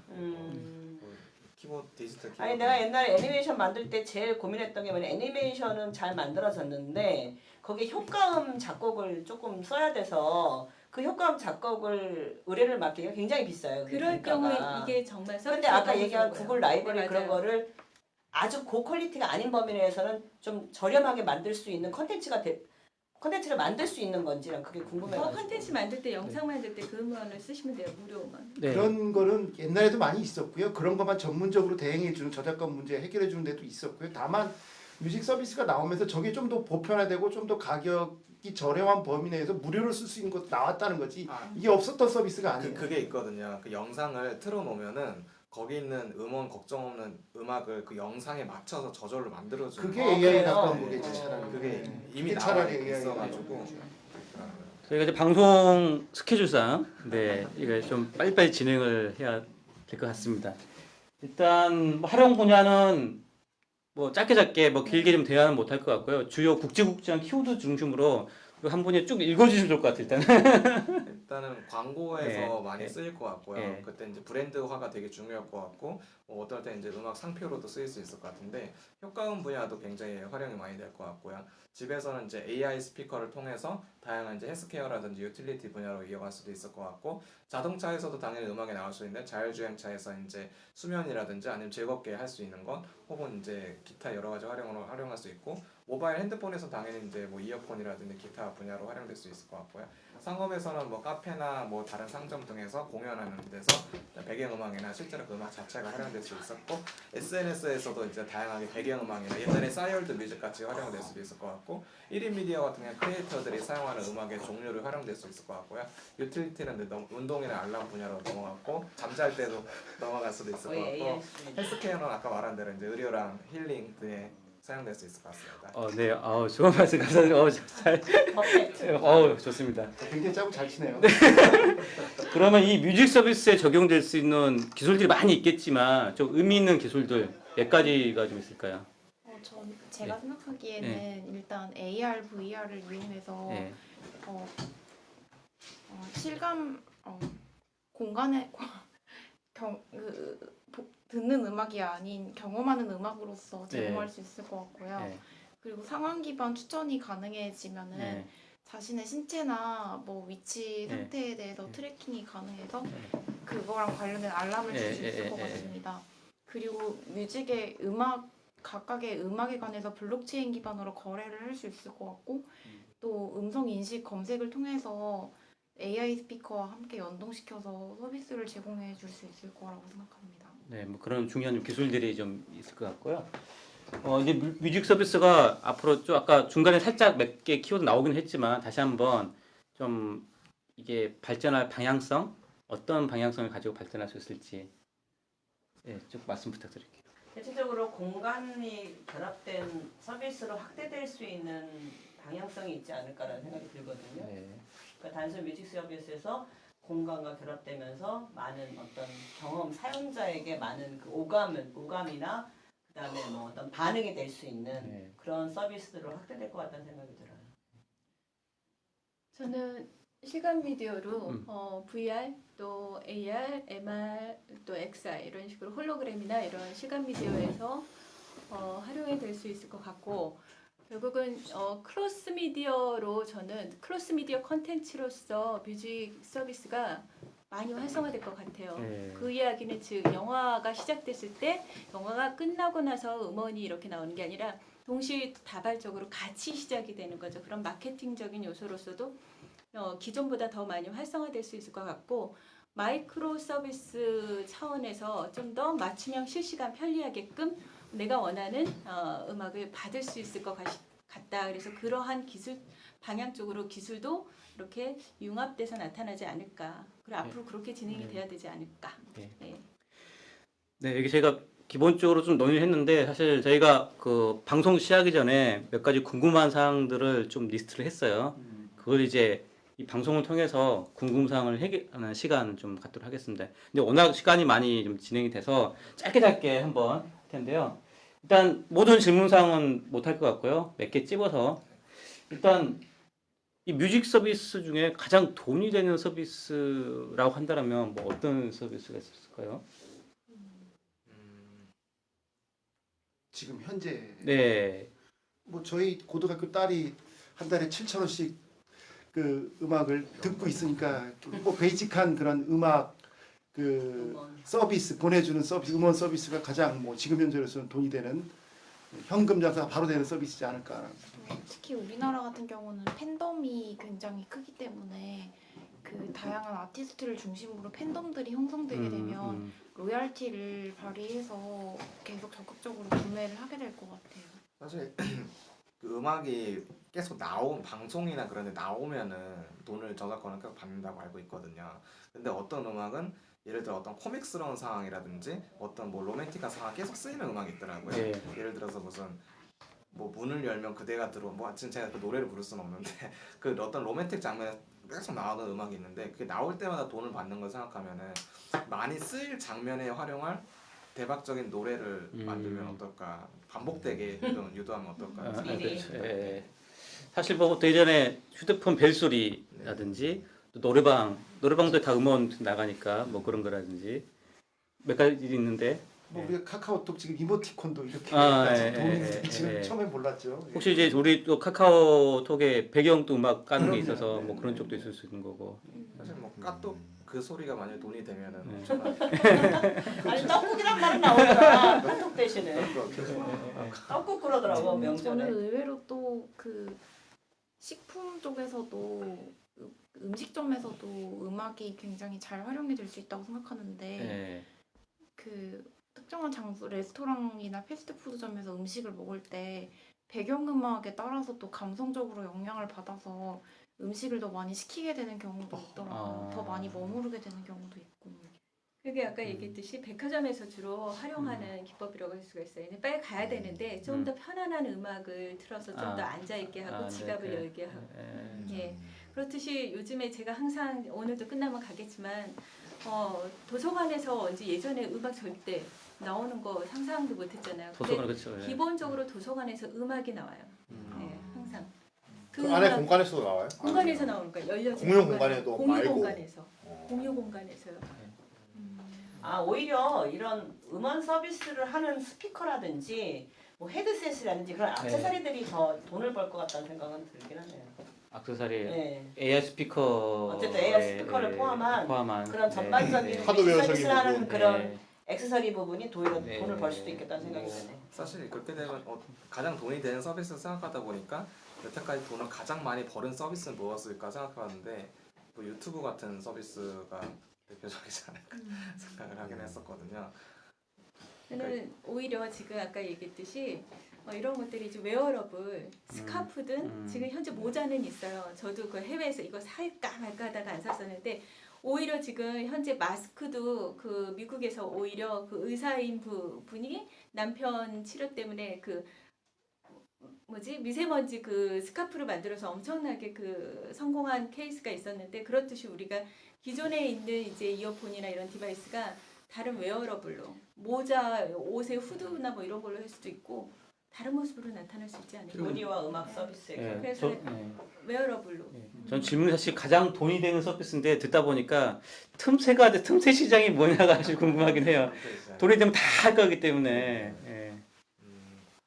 뭐 키보드 디지털 키보드. 아니 내가 옛날에 애니메이션 만들 때 제일 고민했던 게 뭐냐 애니메이션은 잘 만들어졌는데 거기에 효과음 작곡을 조금 써야 돼서 그 효과음 작곡을 의뢰를 맡기가 굉장히 비싸요. 그럴 경우에 이게 정말 서비스가 근데 아까 너무 얘기한 좋은 구글 거예요. 라이브러리 네, 그런 맞아요. 거를 아주 고퀄리티가 아닌 범위 내에서는 좀 저렴하게 만들 수 있는 컨텐츠를 만들 수 있는 건지랑 그게 궁금해가지고. 컨텐츠 만들 때 영상 만들 때 그 음원을 쓰시면 돼요. 무료 음원. 네. 그런 거는 옛날에도 많이 있었고요. 그런 것만 전문적으로 대행해주는 저작권 문제 해결해주는 데도 있었고요. 다만 뮤직 서비스가 나오면서 저게 좀 더 보편화되고 좀 더 가격이 저렴한 범위 내에서 무료로 쓸 수 있는 것도 나왔다는 거지. 이게 없었던 서비스가 아니에요. 그게 있거든요. 그 영상을 틀어놓으면은 거기 있는 음원 걱정 없는 음악을 그 영상에 맞춰서 저절로 만들어주는. 그게 어, AI 그래요? 가까운 거겠지 차라리. 그게 이미 그게 나와 차라리 AI 있어가지고. 저희가 이제 방송 스케줄상 이거 좀 빨리빨리 진행을 해야 될 것 같습니다. 일단 뭐 활용 분야는 뭐 짧게 뭐 길게 좀 대화는 못할 것 같고요. 주요 국제국장 키워드 중심으로 한 분이 쭉 읽어주시면 좋을 것 같아요. 일단. 일단은 광고에서 예, 많이 예. 쓰일 것 같고요. 예. 그때 이제 브랜드화가 되게 중요할 것 같고 어떨 때 이제 음악 상표로도 쓰일 수 있을 것 같은데 효과음 분야도 굉장히 활용이 많이 될 것 같고요. 집에서는 이제 AI 스피커를 통해서 다양한 이제 헬스케어라든지 유틸리티 분야로 이어갈 수도 있을 것 같고 자동차에서도 당연히 음악이 나올 수 있는데 자율주행차에서 이제 수면이라든지 아니면 즐겁게 할 수 있는 건 혹은 이제 기타 여러 가지 활용으로 활용할 수 있고 모바일 핸드폰에서 당연히 이제 뭐 이어폰이라든지 기타 분야로 활용될 수 있을 것 같고요. 상업에서는 뭐 카페나 뭐 다른 상점 등에서 공연하는 데서 배경음악이나 실제로 그 음악 자체가 활용될 수 있었고 SNS에서도 이제 다양하게 배경음악이나 옛날에 싸이월드 뮤직 같이 활용될 수도 있을 것 같고 1인 미디어 같은 경우 크리에이터들이 사용하는 음악의 종류를 활용될 수 있을 것 같고요. 유틸리티는 이제 운동이나 알람 분야로 넘어갔고 잠잘 때도 넘어갈 수도 있을 것 같고 헬스케어는 아까 말한 대로 이제 의료랑 힐링 등에 사용될 수 있을 것 같습니다. 네, 좋은 말씀 감사합니다. 좋습니다. 굉장히 짜고 잘 치네요. 그러면 이 뮤직 서비스에 적용될 수 있는 기술들이 많이 있겠지만 좀 의미 있는 기술들 몇 가지가 좀 있을까요? 제가 생각하기에는 일단 AR, VR을 이용해서 네. 실감 공간에 듣는 음악이 아닌 경험하는 음악으로서 제공할 수 있을 것 같고요. 네. 그리고 상황 기반 추천이 가능해지면은 네. 자신의 신체나 뭐 위치 네. 상태에 대해서 트래킹이 가능해서 그거랑 관련된 알람을 줄 수 있을 것 같습니다. 그리고 뮤직의 각각의 음악에 관해서 블록체인 기반으로 거래를 할 수 있을 것 같고 또 음성 인식 검색을 통해서 AI 스피커와 함께 연동시켜서 서비스를 제공해 줄 수 있을 거라고 생각합니다. 네, 뭐 그런 중요한 기술들이 좀 있을 것 같고요. 이제 뮤직 서비스가 앞으로 좀 아까 중간에 살짝 몇 개 키워드 나오긴 했지만 다시 한번 좀 이게 발전할 방향성, 어떤 방향성을 가지고 발전할 수 있을지 좀 말씀 부탁드릴게요. 대체적으로 공간이 결합된 서비스로 확대될 수 있는 방향성이 있지 않을까라는 생각이 들거든요. 그러니까 단순 뮤직 서비스에서 공간과 결합되면서 많은 어떤 경험 사용자에게 많은 그 오감이나 그다음에 뭐 어떤 반응이 될 수 있는 그런 서비스로 확대될 것 같다는 생각이 들어요. 저는 실감 미디어로 VR 또 AR, MR 또 XR 이런 식으로 홀로그램이나 이런 실감 미디어에서 활용이 될 수 있을 것 같고 결국은 크로스 미디어로 저는 크로스 미디어 컨텐츠로서 뮤직 서비스가 많이 활성화될 것 같아요. 그 이야기는 즉 영화가 시작됐을 때 영화가 끝나고 나서 음원이 이렇게 나오는 게 아니라 동시다발적으로 같이 시작이 되는 거죠. 그런 마케팅적인 요소로서도 기존보다 더 많이 활성화될 수 있을 것 같고 마이크로 서비스 차원에서 좀 더 맞춤형 실시간 편리하게끔 내가 원하는 음악을 받을 수 있을 것 같다. 그래서 그러한 기술 방향 쪽으로 기술도 이렇게 융합돼서 나타나지 않을까. 그리고 앞으로 그렇게 진행이 돼야 되지 않을까. 네, 여기 제가 기본적으로 좀 논의를 했는데 사실 저희가 그 방송 시작하기 전에 몇 가지 궁금한 사항들을 좀 리스트를 했어요. 그걸 이제 이 방송을 통해서 궁금사항을 해결하는 시간 좀 갖도록 하겠습니다. 근데 워낙 시간이 많이 좀 진행이 돼서 짧게 한번 할 텐데요. 일단 모든 질문사항은 못할 것 같고요. 몇 개 찝어서 일단 이 뮤직 서비스 중에 가장 돈이 되는 서비스라고 한다면 뭐 어떤 서비스가 있을까요? 지금 현재 네. 뭐 저희 고등학교 딸이 한 달에 7,000원씩 그 음악을 듣고 있으니까 뭐 베이직한 그런 음악 그 서비스 보내주는 서비스 음원 서비스가 가장 뭐 지금 현재로서는 돈이 되는 현금 장사가 바로 되는 서비스지 않을까. 특히 우리나라 같은 경우는 팬덤이 굉장히 크기 때문에 그 다양한 아티스트를 중심으로 팬덤들이 형성되게 되면 로열티를 발휘해서 계속 적극적으로 구매를 하게 될 것 같아요. 사실 그 음악이 계속 방송이나 그런 데 나오면은 돈을 저작권을 계속 받는다고 알고 있거든요. 근데 어떤 음악은 예를 들어 어떤 코믹스러운 상황이라든지 어떤 뭐 로맨틱한 상황 계속 쓰이는 음악이 있더라고요. 예를 들어서 무슨 뭐 문을 열면 그대가 뭐 지금 제가 그 노래를 부를 수는 없는데 그 어떤 로맨틱 장면에 계속 나오는 음악이 있는데 그게 나올 때마다 돈을 받는 걸 생각하면은 많이 쓰일 장면에 활용할 대박적인 노래를 만들면 어떨까, 반복되게 유도하면 어떨까. 그렇죠. 사실 뭐 예전에 휴대폰 벨소리라든지 또 노래방도 다 음원 나가니까 뭐 그런 거라든지 몇 가지 있는데 뭐 우리가 카카오톡 지금 이모티콘도 이렇게 돈이 지금 처음에 몰랐죠. 혹시 이제 우리 또 카카오톡에 배경도 음악 까는 게 있어서 뭐 그런 쪽도 있을 수 있는 거고. 사실 뭐 카톡 그 소리가 만약 돈이 되면은 네. 엄청난 아니 떡국이란 말은 나오더라. 떡국 대신에 네. 떡국 그러더라고 저는 명절에. 의외로 또 그 식품 쪽에서도 음식점에서도 음악이 굉장히 잘 활용이 될 수 있다고 생각하는데 네. 그 특정한 장소 레스토랑이나 패스트푸드점에서 음식을 먹을 때 배경음악에 따라서 또 감성적으로 영향을 받아서 음식을 더 많이 시키게 되는 경우도 있더라고요. 더 많이 머무르게 되는 경우도 있고. 그게 아까 얘기했듯이 백화점에서 주로 활용하는 기법이라고 할 수가 있어요. 근데 빨리 가야 되는데 좀 더 편안한 음악을 틀어서 좀 더 앉아 있게 하고 지갑을 네, 열게 하고. 네. 예. 그렇듯이 요즘에 제가 항상 오늘도 끝나면 가겠지만 도서관에서 언제 예전에 음악 절대 나오는 거 상상도 못했잖아요. 근데 도서관 그렇죠. 예. 기본적으로 도서관에서 음악이 나와요. 예, 항상. 그 안에 음악 공간에서도 나와요? 공간에서 나오는 거예요. 열려진 공용 공간에도 공유 말고. 공간에서 어. 공유 공간에서요. 아 오히려 이런 음원 서비스를 하는 스피커라든지 뭐 헤드셋이라든지 그런 액세서리들이 더 돈을 벌 것 같다는 생각은 들긴 하네요. 액세서리 네. AR 스피커 어쨌든 AR 스피커를 포함한 그런 전반적인 네. 하드웨어적인 서비스를 하는 부분. 그런 네. 액세서리 부분이 오히려 네. 돈을 벌 수도 있겠다는 생각이 드네. 사실 그렇게 되면 가장 돈이 되는 서비스를 생각하다 보니까 여태까지 돈을 가장 많이 버는 서비스는 무엇일까 생각해봤는데 뭐 유튜브 같은 서비스가 대표적이지 않을까 생각을 하긴 했었거든요. 저는 오히려 지금 아까 얘기했듯이 이런 것들이 이제 웨어러블, 스카프든 지금 현재 모자는 있어요. 저도 그 해외에서 이거 살까 말까 하다가 안 샀었는데 오히려 지금 현재 마스크도 그 미국에서 오히려 그 의사인 분이 남편 치료 때문에 그 미세먼지 그 스카프를 만들어서 엄청나게 그 성공한 케이스가 있었는데 그렇듯이 우리가 기존에 있는 이제 이어폰이나 이런 디바이스가 다른 웨어러블로 모자, 옷의 후드나 뭐 이런 걸로 할 수도 있고 다른 모습으로 나타날 수 있지 않을까? 오디오와 음악 서비스에 예. 그래서 저, 예. 웨어러블로. 전 질문이 사실 가장 돈이 되는 서비스인데 듣다 보니까 틈새 시장이 뭐냐가 아주 궁금하긴 해요. 돈이 되면 다 할 거기 때문에. 예.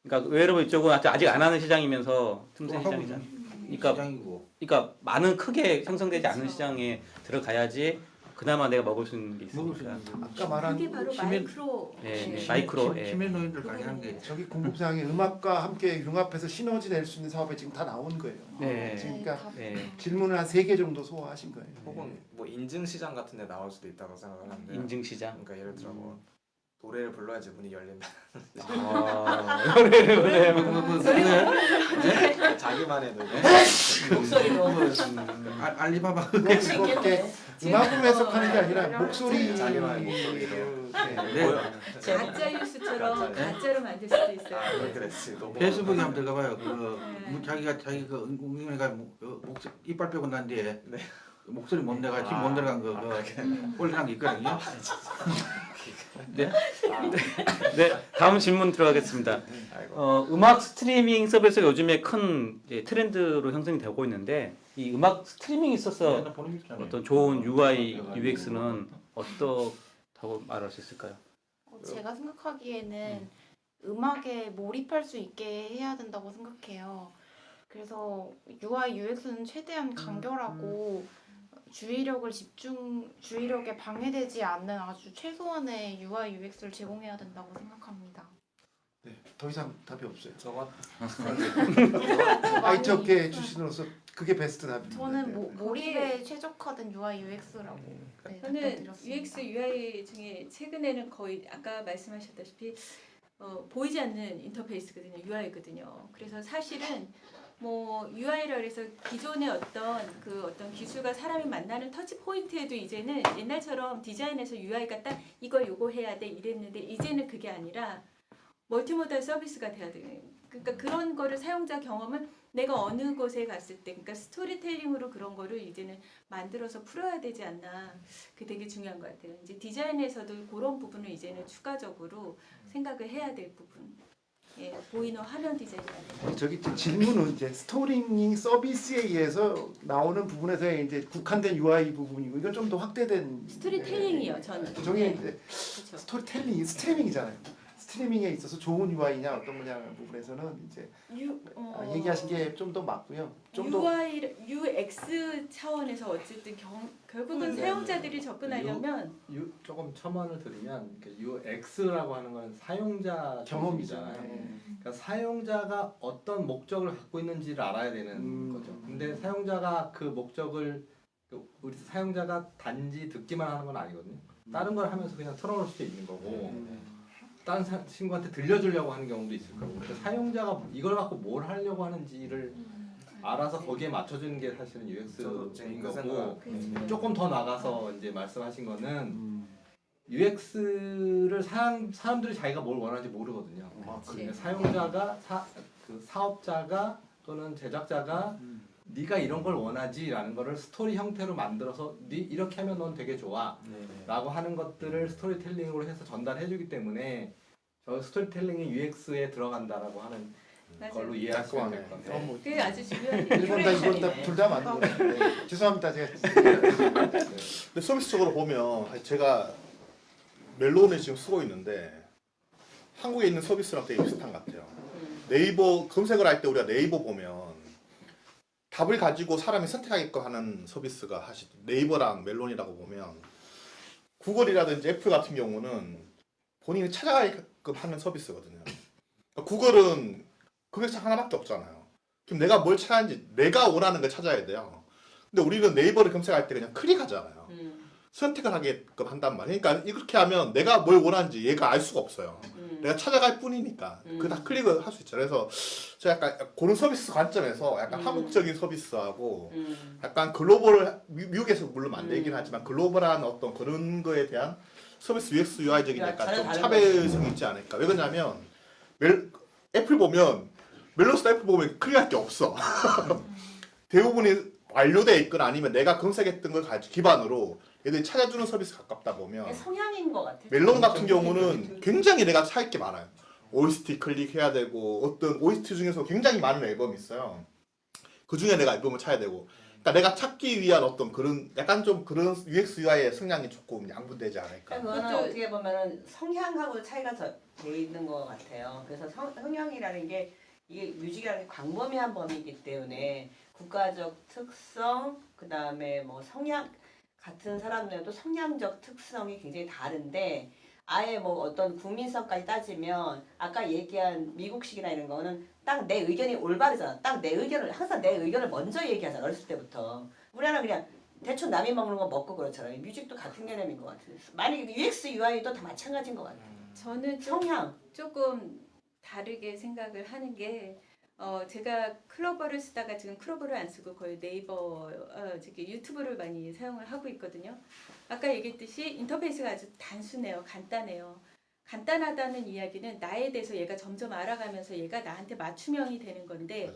그러니까 웨어러블 이쪽은 아직 안 하는 시장이면서 틈새 시장이잖아. 그러니까 시장이고 그러니까 많은 크게 형성되지 않은 시장에 들어가야지 그나마 내가 먹을 수 있는 게 먹을 수 있으니까. 있는 게 아까 말한 그게 바로 치매- 마이크로. 예, 예. 예. 마이크로, 예. 치매 노인들까지 한 게 저기 공급상에 음악과 함께 융합해서 시너지 낼 수 있는 사업에 지금 다 나온 거예요. 네. 그러니까 네. 질문을 한 3개 정도 소화하신 거예요. 혹은 뭐 인증 시장 같은 데 나올 수도 있다고 생각을 하는데 인증 시장. 그러니까 예를 들어 뭐 노래를 불러야지 문이 열린다. 노래를 불러요. 자기만의 노래. 목소리로 알리바바 할수 그렇게 있겠네. 음악으로 해석하는 게 아니라 목소리 자기만의 목소리로. 가짜 뉴스처럼 가짜로 만들 수도 있어요. 아, 그랬지. 너무 페이스북에 한번 들어가봐요. 네. 자기 그 웅이가 이빨 빼고 난 뒤에 네. 목소리 못 내가 힘 못 들어간 거 올려놓은 게 있거든요. 네, 다음 질문 들어가겠습니다. 아이고. 음악 스트리밍 서비스가 요즘에 큰 이제 트렌드로 형성이 되고 있는데 이 음악 스트리밍이 있어서 어떤 좋은 UI, UX는 어떻다고 말할 수 있을까요? 제가 생각하기에는 음악에 몰입할 수 있게 해야 된다고 생각해요. 그래서 UI, UX는 최대한 간결하고 주의력에 방해되지 않는 아주 최소한의 UI, UX를 제공해야 된다고 생각합니다. 네, 더 이상 답이 없어요. 저건 IT 업계 출신으로서 그게 베스트 답입니다. 저는 네. 몰입에 최적화된 UI, UX라고 네, 저는 답변드렸습니다. UX, UI 중에 최근에는 거의 아까 말씀하셨다시피 보이지 않는 인터페이스거든요. UI거든요. 그래서 사실은 뭐 UI라 그래서 기존의 어떤 기술과 사람이 만나는 터치 포인트에도 이제는 옛날처럼 디자인에서 UI가 딱 이거 요거 해야 돼 이랬는데 이제는 그게 아니라 멀티모달 서비스가 돼야 돼요. 그러니까 그런 거를 사용자 경험을 내가 어느 곳에 갔을 때, 그러니까 스토리텔링으로 그런 거를 이제는 만들어서 풀어야 되지 않나. 그게 되게 중요한 것 같아요. 이제 디자인에서도 그런 부분을 이제는 추가적으로 생각을 해야 될 부분. 예, 보이는 화면 디자인이라든가. 저기 질문은 이제 스토리밍 서비스에 의해서 나오는 부분에서의 이제 국한된 UI 부분이고 이건 좀 더 확대된 스토리텔링이요, 저는. 저게 네, 이제 그렇죠. 스토리텔링 스트리밍이잖아요. 스트리밍에 있어서 좋은 UI냐 어떤 거냐 부분에서는 이제 얘기하신 게 좀 더 맞고요. 좀 더 UI, UX 차원에서 어쨌든 결국은 사용자들이 접근하려면 조금 첨언을 드리면 UX라고 하는 건 사용자 경험이잖아요. 쪽이잖아요. 그러니까 사용자가 어떤 목적을 갖고 있는지를 알아야 되는 거죠. 근데 사용자가 그 목적을 우리 사용자가 단지 듣기만 하는 건 아니거든요. 다른 걸 하면서 그냥 틀어놓을 수도 있는 거고 다른 친구한테 들려주려고 하는 경우도 있을 거고. 그러니까 사용자가 이걸 갖고 뭘 하려고 하는지를 알아서 거기에 맞춰주는 게 사실은 UX인 그 거고. 생각. 조금 더 나가서 이제 말씀하신 거는 UX를 사람들이 자기가 뭘 원하는지 모르거든요. 그러니까 사용자가 그 사업자가 또는 제작자가 네가 이런 걸 원하지라는 거를 스토리 형태로 만들어서 네 이렇게 하면 넌 되게 좋아 라고 하는 것들을 스토리텔링으로 해서 전달해주기 때문에 저 스토리텔링이 UX에 들어간다라고 하는 걸로 이해하시면 될 것 같아요. 그게 아주 중요한 일본 다 이번 다둘다 맞는 것 같아요. 죄송합니다. 제가 근데 서비스적으로 보면 제가 멜론을 지금 쓰고 있는데 한국에 있는 서비스랑 되게 비슷한 것 같아요. 네이버 검색을 할 때 우리가 네이버 보면 답을 가지고 사람이 선택하게끔 하는 서비스가 사실 네이버랑 멜론이라고 보면 구글이라든지 애플 같은 경우는 본인이 찾아가게끔 하는 서비스거든요. 그러니까 구글은 검색창 하나밖에 없잖아요. 그럼 내가 뭘 찾았는지 내가 원하는 걸 찾아야 돼요. 근데 우리는 네이버를 검색할 때 그냥 클릭하잖아요. 선택을 하게끔 한단 말이에요. 그러니까 이렇게 하면 내가 뭘 원하는지 얘가 알 수가 없어요. 내가 찾아갈 뿐이니까 그 다 클릭을 할 수 있죠. 그래서 제가 약간 그런 서비스 관점에서 약간 한국적인 서비스하고 약간 글로벌 미국에서 물론 만들긴 하지만 글로벌한 어떤 그런 거에 대한 서비스 UX UI적인 약간 좀 차별성이 있지 않을까. 왜 그러냐면 애플 보면 멜로스 애플 보면 클릭할 게 없어. 대부분이 완료되어 있거나 아니면 내가 검색했던 걸 가지고 기반으로 얘들이 찾아주는 서비스 가깝다 보면 성향인 것 같아요. 멜론 같은 경우는 굉장히 내가 찾을 게 많아요. OST 클릭해야 되고 어떤 OST 중에서 굉장히 많은 앨범이 있어요. 그 중에 내가 앨범을 찾아야 되고 그러니까 내가 찾기 위한 어떤 그런 약간 좀 그런 UX UI의 성향이 조금 양분되지 않을까. 그거는 어떻게 보면은 성향하고 차이가 돼 있는 것 같아요. 그래서 성향이라는 게 이게 뮤직이라는 게 광범위한 범위이기 때문에 국가적 특성, 그 다음에 뭐 성향 같은 사람들도 성향적 특성이 굉장히 다른데 아예 뭐 어떤 국민성까지 따지면 아까 얘기한 미국식이나 이런 거는 딱 내 의견이 올바르잖아. 딱 내 의견을 항상 내 의견을 먼저 얘기하잖아. 어렸을 때부터. 우리나라 그냥 대충 남이 먹는 거 먹고 그렇잖아요. 뮤직도 같은 개념인 것 같아요. 만약에 UX, UI도 다 마찬가지인 것 같아요. 저는 성향. 조금 다르게 생각을 하는 게 제가 클로버를 쓰다가 지금 클로버를 안 쓰고 거의 네이버 저기 유튜브를 많이 사용을 하고 있거든요. 아까 얘기했듯이 인터페이스가 아주 단순해요. 간단해요. 간단하다는 이야기는 나에 대해서 얘가 점점 알아가면서 얘가 나한테 맞춤형이 되는 건데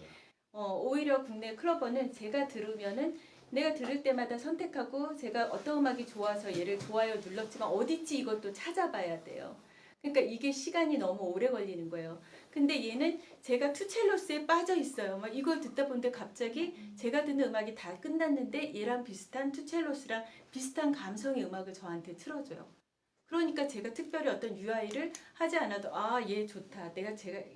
오히려 국내 클로버는 제가 들으면은 내가 들을 때마다 선택하고 제가 어떤 음악이 좋아서 얘를 좋아요 눌렀지만 어딨지 이것도 찾아봐야 돼요. 그러니까 이게 시간이 너무 오래 걸리는 거예요. 근데 얘는 제가 투첼로스에 빠져 있어요. 막 이걸 듣다 보는데 갑자기 제가 듣는 음악이 다 끝났는데 얘랑 비슷한 투첼로스랑 비슷한 감성의 음악을 저한테 틀어줘요. 그러니까 제가 특별히 어떤 UI를 하지 않아도 얘 좋다. 내가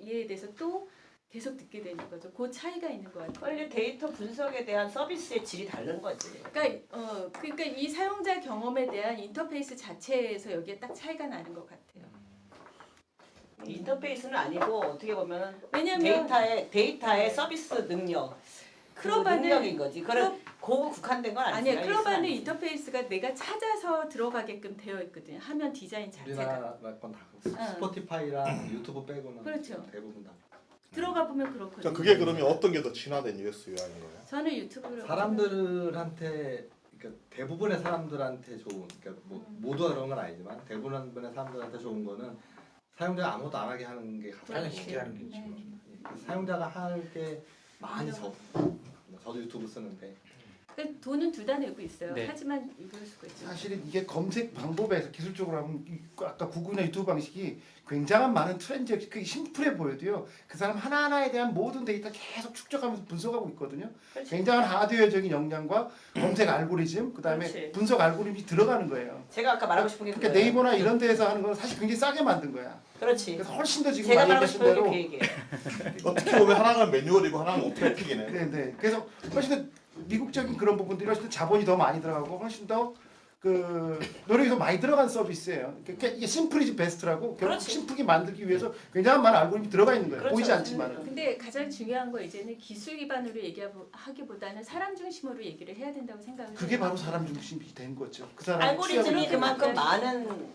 얘에 대해서 또 계속 듣게 되는 거죠. 그 차이가 있는 것 같아요. 이게 데이터 분석에 대한 서비스의 질이 다른 거지. 그러니까 이 사용자 경험에 대한 인터페이스 자체에서 여기에 딱 차이가 나는 것 같아요. 인터페이스는 아니고 어떻게 보면은 왜냐면 데이터의 서비스 능력. 클로바는 능력인 거지. 그런 고급 국한된 건 아니야. 클로바는 인터페이스가 내가 찾아서 들어가게끔 되어 있거든요. 화면 디자인 자체가. 우리나라 건 다 스포티파이랑 유튜브 빼고는 그렇죠. 대부분 다. 들어가 보면 그렇거든요. 그러니까 그게 그러면 어떤 게 더 진화된 UX UI인 거예요? 저는 유튜브를 사람들한테 그러니까 대부분의 사람들한테 좋은 그러니까 뭐 모두가 그런 건 아니지만 대부분의 사람들한테 좋은 거는 사용자가 아무것도 안 하게 하는 게 가장 가장 쉽게 하는 게 지금. 사용자가 할 게 많이 적어. 저도 유튜브 쓰는데 그러니까 돈은 둘 다 내고 있어요. 네. 하지만 이럴 수가 있죠. 사실은 이게 검색 방법에서 기술적으로 하면 아까 구글이나 유튜브 방식이 굉장한 많은 트렌드, 그게 심플해 보여도요. 그 사람 하나하나에 대한 모든 데이터 계속 축적하면서 분석하고 있거든요. 그렇지. 굉장한 하드웨어적인 역량과 검색 알고리즘, 그다음에 그렇지. 분석 알고리즘이 들어가는 거예요. 제가 아까 말하고 싶은 게 그러니까 그거예요. 네이버나 이런 데에서 하는 건 사실 굉장히 싸게 만든 거야. 그렇지. 그래서 훨씬 더 지금 제가 많이 말하고 얘기하신 싶은 게 대로 그 얘기예요. 어떻게 보면 하나는 매뉴얼이고 하나는 오토매틱이네. 네. 그래서 훨씬 더 미국적인 그런 부분들이 훨씬 더 자본이 더 많이 들어가고 훨씬 더 그 노력이 더 많이 들어간 서비스예요. 그러니까 이게 심플이즈 베스트라고 결국 그렇지. 심플하게 만들기 위해서 굉장한 많은 알고리즘이 들어가 있는 거예요. 그렇죠. 보이지 않지만은. 근데 가장 중요한 거 이제는 기술 기반으로 얘기하기보다는 사람 중심으로 얘기를 해야 된다고 생각을 그게 해요. 바로 사람 중심이 된 거죠. 그 사람 알고리즘이 취향을 그만큼 네. 많은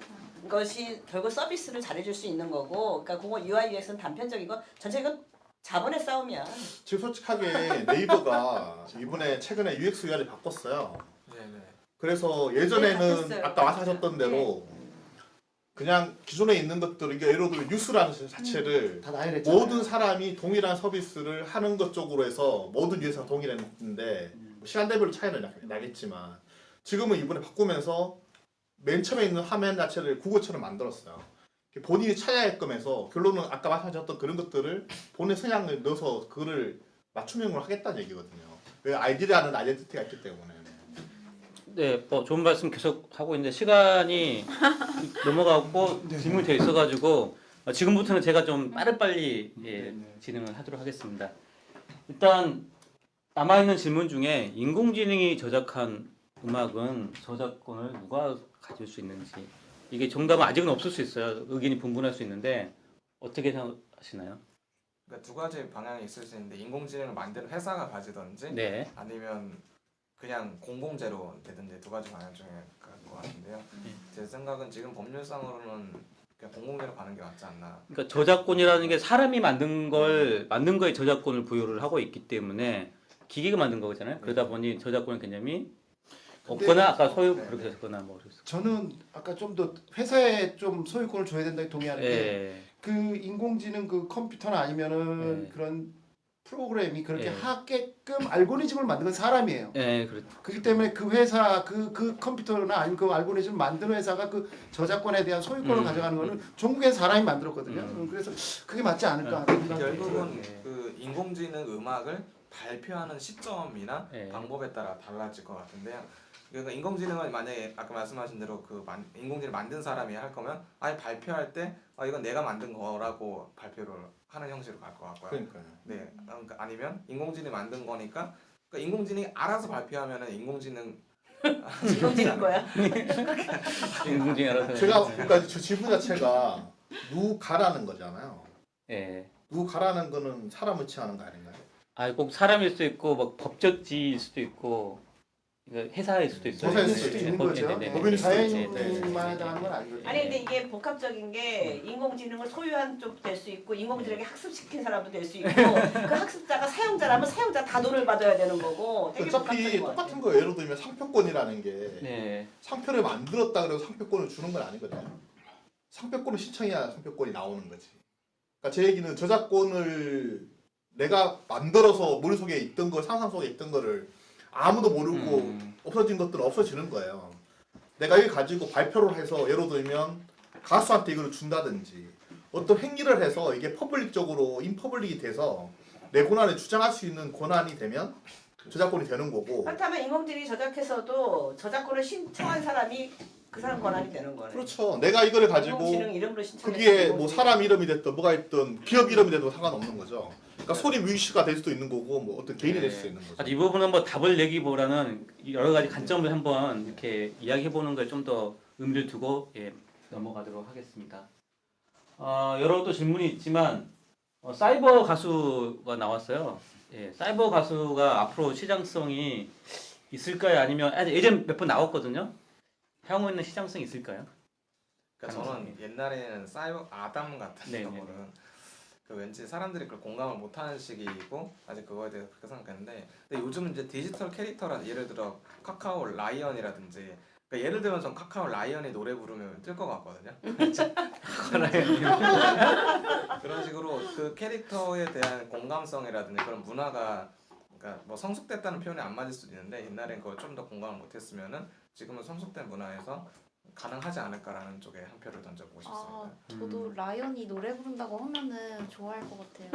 것이 결국 서비스를 잘해줄 수 있는 거고, 그러니까 그거 UI UX는 단편적이고 전체 이건 자본의 싸움이야. 지금 솔직하게 네이버가 이번에 최근에 UX UI를 바꿨어요. 네네. 그래서 네, 예전에는 바뀌었어요. 아까 말씀하셨던 대로 그냥 기존에 있는 것들, 이게 예를 들면 뉴스라는 자체를 다 나열했잖아요. 모든 사람이 동일한 서비스를 하는 것 쪽으로 해서 모든 유저가 동일했는데 시간 대별로 차이는 나겠지만 지금은 이번에 바꾸면서 맨 처음에 있는 화면 자체를 국어처럼 만들었어요. 본인이 찾아야게끔 해서 결론은 아까 말씀하셨던 그런 것들을 본인 성향을 넣어서 그거를 맞춤형으로 하겠다는 얘기거든요. 왜 아이디라는 아이덴티티가 있기 때문에. 네, 뭐 좋은 말씀 계속 하고 있는데 시간이 넘어가고 질문이 돼 있어가지고 지금부터는 제가 좀 빠르빨리 진행을 하도록 하겠습니다. 일단 남아있는 질문 중에 인공지능이 저작한 음악은 저작권을 누가 가질 수 있는지, 이게 정답은 아직은 없을 수 있어요. 의견이 분분할 수 있는데 어떻게 생각하시나요? 그러니까 두 가지 방향이 있을 수 있는데 인공지능을 만드는 회사가 가지든지 네. 아니면 그냥 공공재로 되든지 두 가지 방향 중에 갈 것 같은데요. 제 생각은 지금 법률상으로는 그냥 공공재로 가는 게 맞지 않나. 그러니까 저작권이라는 게 사람이 만든 거에 저작권을 부여를 하고 있기 때문에 기계가 만든 거잖아요. 그러다 보니 저작권 개념이 근데- 없거나 아까 소유 네, 그렇게 네. 됐거나 뭐 그래서. 저는 아까 좀 더 회사에 좀 소유권을 줘야 된다고 동의하는 게 예. 그 인공지능 그 컴퓨터나 아니면은 네. 그런 프로그램이 그렇게 네. 하게끔 알고리즘을 만든 건 사람이에요. 예, 그렇죠. 그렇기 때문에 그 회사 그 컴퓨터나 아니면 그 알고리즘을 만드는 회사가 그 저작권에 대한 소유권을 가져가는 거는 전국에 사람이 만들었거든요. 그래서 그게 맞지 않을까 하는 생각이 결국은 네. 그 인공지능 음악을 발표하는 시점이나 네. 방법에 따라 달라질 것 같은데요. 그러니까 인공지능은 만약에 아까 말씀하신 대로 인공지능 만든 사람이 할 거면 아예 발표할 때 이건 내가 만든 거라고 발표를 하는 형식으로 갈 것 같고요. 그러니까요. 네, 그러니까 아니면 인공지능이 만든 거니까 그러니까 인공지능이 알아서 발표하면은 인공지능 인공지능 거야. 인공지능 알아서. 제가 그러니까 저 질문 자체가 누가라는 거잖아요. 예. 누가라는 거는 사람을 취하는 거 아닌가요? 아, 꼭 사람일 수도 있고 뭐 법적지일 수도 있고 그러니까 회사일 수도 있어요. 회사일 있을 수도 수도 있는 법- 거죠. 네네네. 법인일 수도 있죠. 자연인만 해당하는 건 아니거든요. 아니 근데 이게 복합적인 게 인공지능을 소유한 쪽도 될 수 있고 인공지능에게 학습시킨 사람도 될 수 있고 그 학습자가 사용자라면 사용자 다 돈을 받아야 되는 거고 되게 어차피 복합적인 것 같아요. 똑같은 거예요. 예를 들면 상표권이라는 게 네. 상표를 만들었다 그래서 상표권을 주는 건 아니거든요. 상표권을 신청해야 상표권이 나오는 거지. 그러니까 제 얘기는 저작권을 내가 만들어서 머릿속에 있던 거, 상상 속에 있던 거를 아무도 모르고 없어진 것들은 없어지는 거예요. 내가 이걸 가지고 발표를 해서 예를 들면 가수한테 이걸 준다든지 어떤 행위를 해서 이게 퍼블릭적으로 인퍼블릭이 돼서 내 권한을 주장할 수 있는 권한이 되면 저작권이 되는 거고. 그렇다면 인공지능이 저작해서도 저작권을 신청한 사람이 그 사람 권한이 되는 거네. 그렇죠. 내가 이거를 가지고 인공지능 이름으로 신청해서 그게 뭐 인공지능. 사람 이름이 됐든 뭐가 있든 기업 이름이 돼도 상관없는 거죠. 그러니까 소리 뮤지시가 될 수도 있는 거고 뭐 어떤 개인이 될 수도 있는 거죠. 이 부분은 뭐 답을 내기보다는 여러 가지 관점을 한번 이렇게 이야기해 보는 거에 좀 더 의미를 두고 넘어가도록 하겠습니다. 여러 또 질문이 있지만 사이버 가수가 나왔어요. 예, 사이버 가수가 앞으로 시장성이 있을까요? 아니면 예전 몇 번 나왔거든요. 향후 있는 시장성이 있을까요? 그러니까 저는 옛날에는 사이버 아담 같은 네, 경우는 그 왠지 사람들이 그걸 공감을 못하는 시기이고 아직 그거에 대해서 그렇게 생각했는데 근데 요즘은 이제 디지털 캐릭터라 예를 들어 카카오 라이언이라든지 그러니까 예를 들면 전 카카오 라이언이 노래 부르면 뜰 것 같거든요. 그런 식으로 그 캐릭터에 대한 공감성이라든지 그런 문화가 그러니까 뭐 성숙됐다는 표현이 안 맞을 수도 있는데 옛날엔 그걸 좀 더 공감을 못했으면은 지금은 성숙된 문화에서 가능하지 않을까라는 쪽에 한 표를 던져보고 싶습니다. 아, 저도 라이언이 노래 부른다고 하면은 좋아할 것 같아요.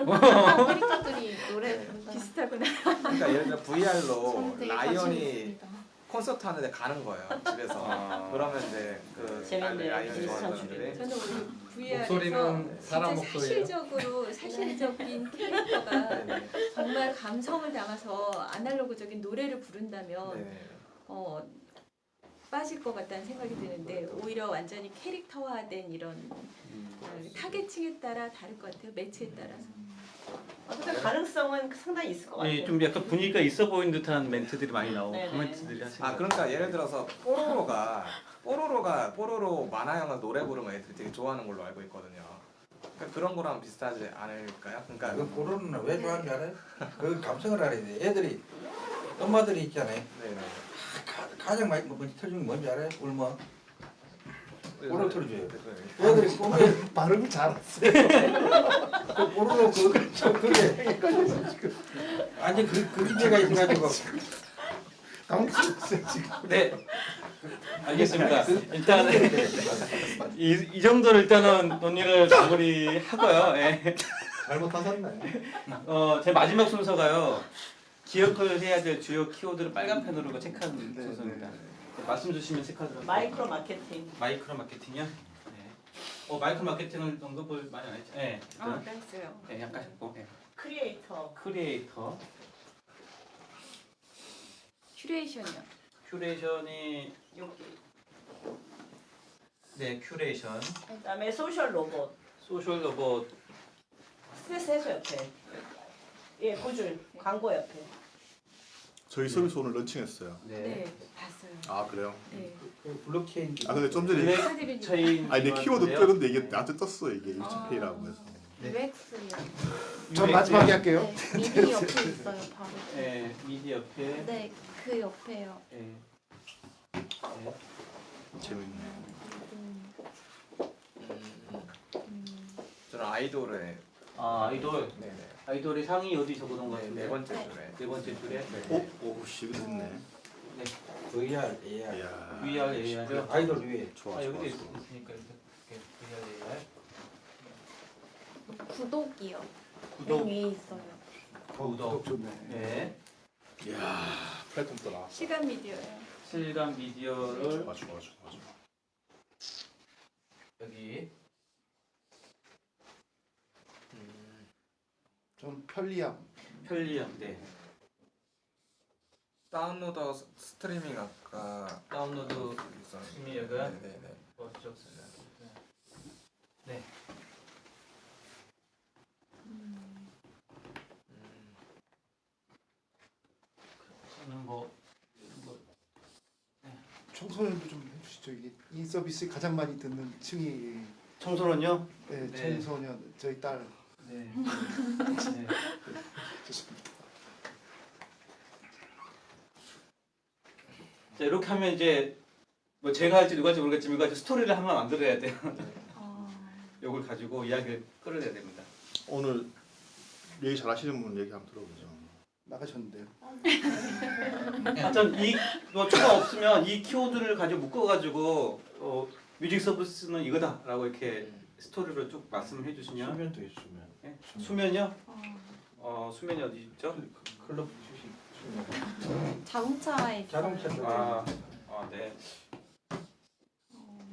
캐릭터들이 노래 부른다. 비슷하구나. 그러니까 예를 들어 VR로 저는 되게 관심 라이언이 있습니다. 콘서트 하는데 가는 거예요 집에서. 아. 그러면 이제 그 재밌네. 라이언 비슷한 좋아하는 사람들이 저는 우리 VR에서 목소리는 사람 진짜 목소리예요? 사실적인 캐릭터가 네네. 정말 감성을 담아서 아날로그적인 노래를 부른다면 네. 빠질 것 같다는 생각이 드는데 오히려 완전히 캐릭터화된 이런 타겟층에 따라 다를 것 같아요. 매체에 따라서. 어쨌든 가능성은 상당히 있을 것 같아요. 예, 좀 약간 분위기가 있어 보이는 듯한 멘트들이 많이 나오고 네네. 코멘트들이 하시는. 아 그러니까 예를 들어서 뽀로로 만화 영화 노래 부르면 애들이 되게 좋아하는 걸로 알고 있거든요. 그러니까 그런 거랑 비슷하지 않을까요? 그러니까 그 보로는 왜 좋아하는지 알아요? 그 감성을 알아야 돼. 애들이 엄마들이 있잖아요. 네네. 가장 많이 먼저 틀어주는 게 뭔지 알아요? 울면 보로 틀어줘요. 네. 애들이 꿈에 발음을 잘했어요. 그 보로로 그게 완전 그 기제가 있어가지고 당황스러웠어요 지금. 네. 알겠습니다. 일단 이 정도로 일단은 논의를 마무리하고요. 예. 잘못하셨나요? 제 마지막 순서가요. 기억을 해야 될 주요 키워드를 빨간 펜으로 체크하는 순서입니다. 말씀 주시면 체크하도록 마이크로 마케팅. 마이크로 마케팅이요? 네. 마이크로 마케팅을 언급을 많이 안 했죠? 네. 아, 그랬어요. 네, 약간 했고. 네. 크리에이터. 크리에이터. 큐레이션이요. 큐레이션이 여기. 네, 큐레이션. 그다음에 소셜 로봇. 소셜 로봇. 스트레스 해소 옆에. 예, 고줄 광고 옆에. 저희 서비스 오늘 런칭했어요. 네, 봤어요. 아 그래요? 네. 그 블록체인 아 근데 좀 전에 블랙 축하드립니다. 체인. 아니 내 키워드 뜨는데 이게 나한테 떴어 이게 일치페이라고 해서. 네. UX요. 전 마지막에 할게요. 네, 미디 옆에 있어요, 바로. 네, 미디 옆에. 네, 그 옆에요. 네. 재밌네. 저는 아이돌에 아, 아이돌. 네네. 아이돌의 상위 어디 적어놓은 것 같은데? 네 번째 줄에. 네 번째 줄에. 오씨 이거 됐네. VR, AR. 이야. VR, AR요? 아이돌 위에 좋아 아, 좋아. 여기도 좋아. 있으니까 이렇게 VR, AR. 구독이요. 구독. 맨 위에 있어요. 구독. 좋네. 네. 이야 플랫폼 또 나왔어. 시간 미디어요. 실감 미디어를 좋아 좋아 좋아 좋아. 여기. 전 편리함. 편리함. 네. 다운로더 스트리밍 아까 다운로드 있었는데. 스트리밍이가? 네네네. 네. 저는 뭐 청소년도 좀 해주시죠. 이게 이 서비스 가장 많이 듣는 층이 청소년요? 네, 네. 청소년 저희 딸. 네. 네. 좋습니다. 자, 이렇게 하면 이제 뭐 제가 할지 누가 할지 모르겠지만 이거 가지고 스토리를 한번 만들어야 돼요. 이걸 가지고 이야기를 끌어내야 됩니다. 오늘 얘기 잘하시는 분 얘기 한번 들어보죠. 나가셨는데요. 하여튼 이뭐 초가 없으면 이 키워드를 가지고 묶어가지고 뮤직 서비스는 이거다라고 이렇게 스토리로 쭉 말씀을 해주시면 수면도 있으면 네? 수면요? 수면이 어디 있죠? 클럽 주식 수면. 자동차에 있어요. 자동차도 아, 네.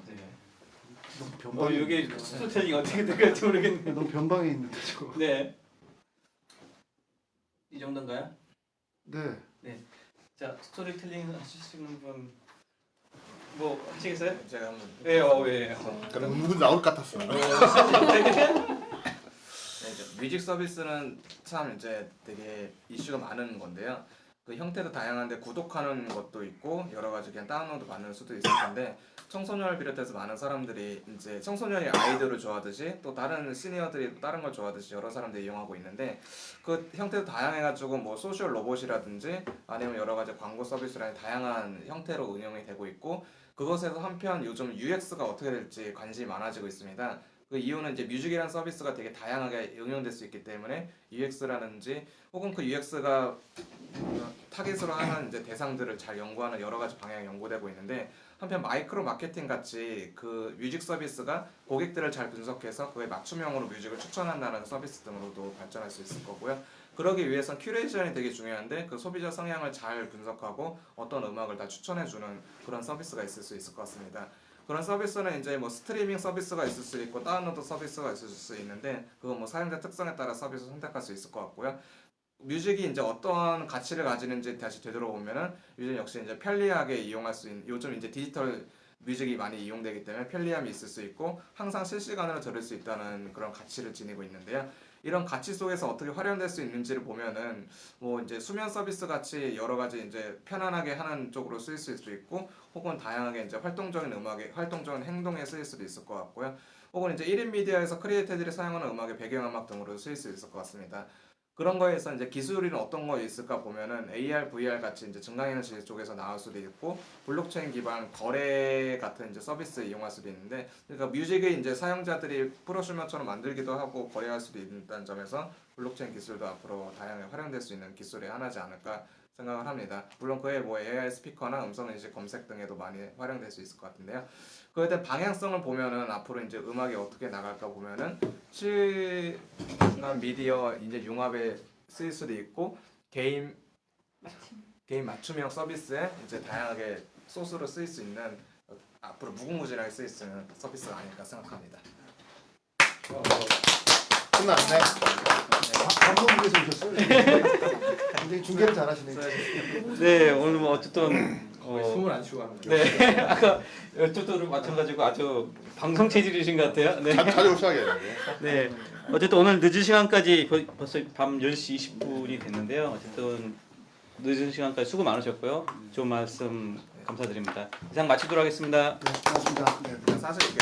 네. 너무 변방에 이게 있는데. 스토리텔링 어떻게 될지 모르겠네요. 너무 변방에 있는데 저거. 네. 이 정도인가요? 네. 자, 스토리텔링 하실 수 있는 분 뭐 하시겠어요? 제가 한번. 네, 예. 그럼 누군 나올 것 같았어. 네, 이제 뮤직 서비스는 참 이제 되게 이슈가 많은 건데요. 그 형태도 다양한데 구독하는 것도 있고 여러 가지 그냥 다운로드 받는 수도 있을 텐데 청소년을 비롯해서 많은 사람들이 이제 청소년이 아이돌을 좋아하듯이 또 다른 시니어들이 다른 걸 좋아하듯이 여러 사람들이 이용하고 있는데 그 형태도 다양해가지고 뭐 소셜 로봇이라든지 아니면 여러 가지 광고 서비스라는 다양한 형태로 운영이 되고 있고 그것에서 한편 요즘 UX가 어떻게 될지 관심이 많아지고 있습니다. 그 이유는 이제 뮤직이라는 서비스가 되게 다양하게 응용될 수 있기 때문에 UX라든지 혹은 그 UX가 타깃으로 하는 이제 대상들을 잘 연구하는 여러 가지 방향이 연구되고 있는데 한편 마이크로 마케팅 같이 그 뮤직 서비스가 고객들을 잘 분석해서 그에 맞춤형으로 뮤직을 추천한다는 서비스 등으로도 발전할 수 있을 거고요. 그러기 위해선 큐레이션이 되게 중요한데 그 소비자 성향을 잘 분석하고 어떤 음악을 다 추천해주는 그런 서비스가 있을 수 있을 것 같습니다. 그런 서비스는 이제 뭐 스트리밍 서비스가 있을 수 있고 다운로드 서비스가 있을 수 있는데 그건 뭐 사용자 특성에 따라 서비스 선택할 수 있을 것 같고요. 뮤직이 이제 어떤 가치를 가지는지 다시 되돌아보면은 뮤직 역시 이제 편리하게 이용할 수 있는 요즘 이제 디지털 뮤직이 많이 이용되기 때문에 편리함이 있을 수 있고 항상 실시간으로 들을 수 있다는 그런 가치를 지니고 있는데요. 이런 가치 속에서 어떻게 활용될 수 있는지를 보면은 뭐 이제 수면 서비스 같이 여러 가지 이제 편안하게 하는 쪽으로 쓰일 수도 있고 혹은 다양하게 이제 활동적인 음악에 활동적인 행동에 쓰일 수도 있을 것 같고요. 혹은 이제 1인 미디어에서 크리에이터들이 사용하는 음악의 배경음악 등으로 쓰일 수 있을 것 같습니다. 그런 거에서 이제 기술이 어떤 거 있을까 보면은 AR, VR 같이 이제 증강에너지 쪽에서 나올 수도 있고 블록체인 기반 거래 같은 이제 서비스 이용할 수도 있는데 그러니까 뮤직을 이제 사용자들이 프로슈머처럼 만들기도 하고 거래할 수도 있다는 점에서 블록체인 기술도 앞으로 다양하게 활용될 수 있는 기술의 하나지 않을까 생각을 합니다. 물론 그에 뭐 AI 스피커나 음성인식 검색 등에도 많이 활용될 수 있을 것 같은데요. 그에 대한 방향성을 보면은 앞으로 이제 음악이 어떻게 나갈까 보면은 실시간 미디어 이제 융합에 쓰일 수도 있고 개인 맞춤형 서비스에 이제 다양하게 소스로 쓰일 수 있는 앞으로 무궁무진하게 쓰일 수 있는 서비스가 아닐까 생각합니다. 끝났네. 방송국에서 오셨어요? 굉장히 중계를 잘하시네요. 네, 오늘 뭐 어쨌든 숨을 안 쉬고 하는 거죠. 네, 아까 여쭤도 마찬가지고 아주 방송 체질이신 것 같아요. 네. 자주 오셔야겠는데. 네. 어쨌든 오늘 늦은 시간까지 벌써 밤 10시 20분이 됐는데요. 어쨌든 늦은 시간까지 수고 많으셨고요. 좋은 말씀 감사드립니다. 이상 마치도록 하겠습니다. 네, 고맙습니다. 네. 사실 이게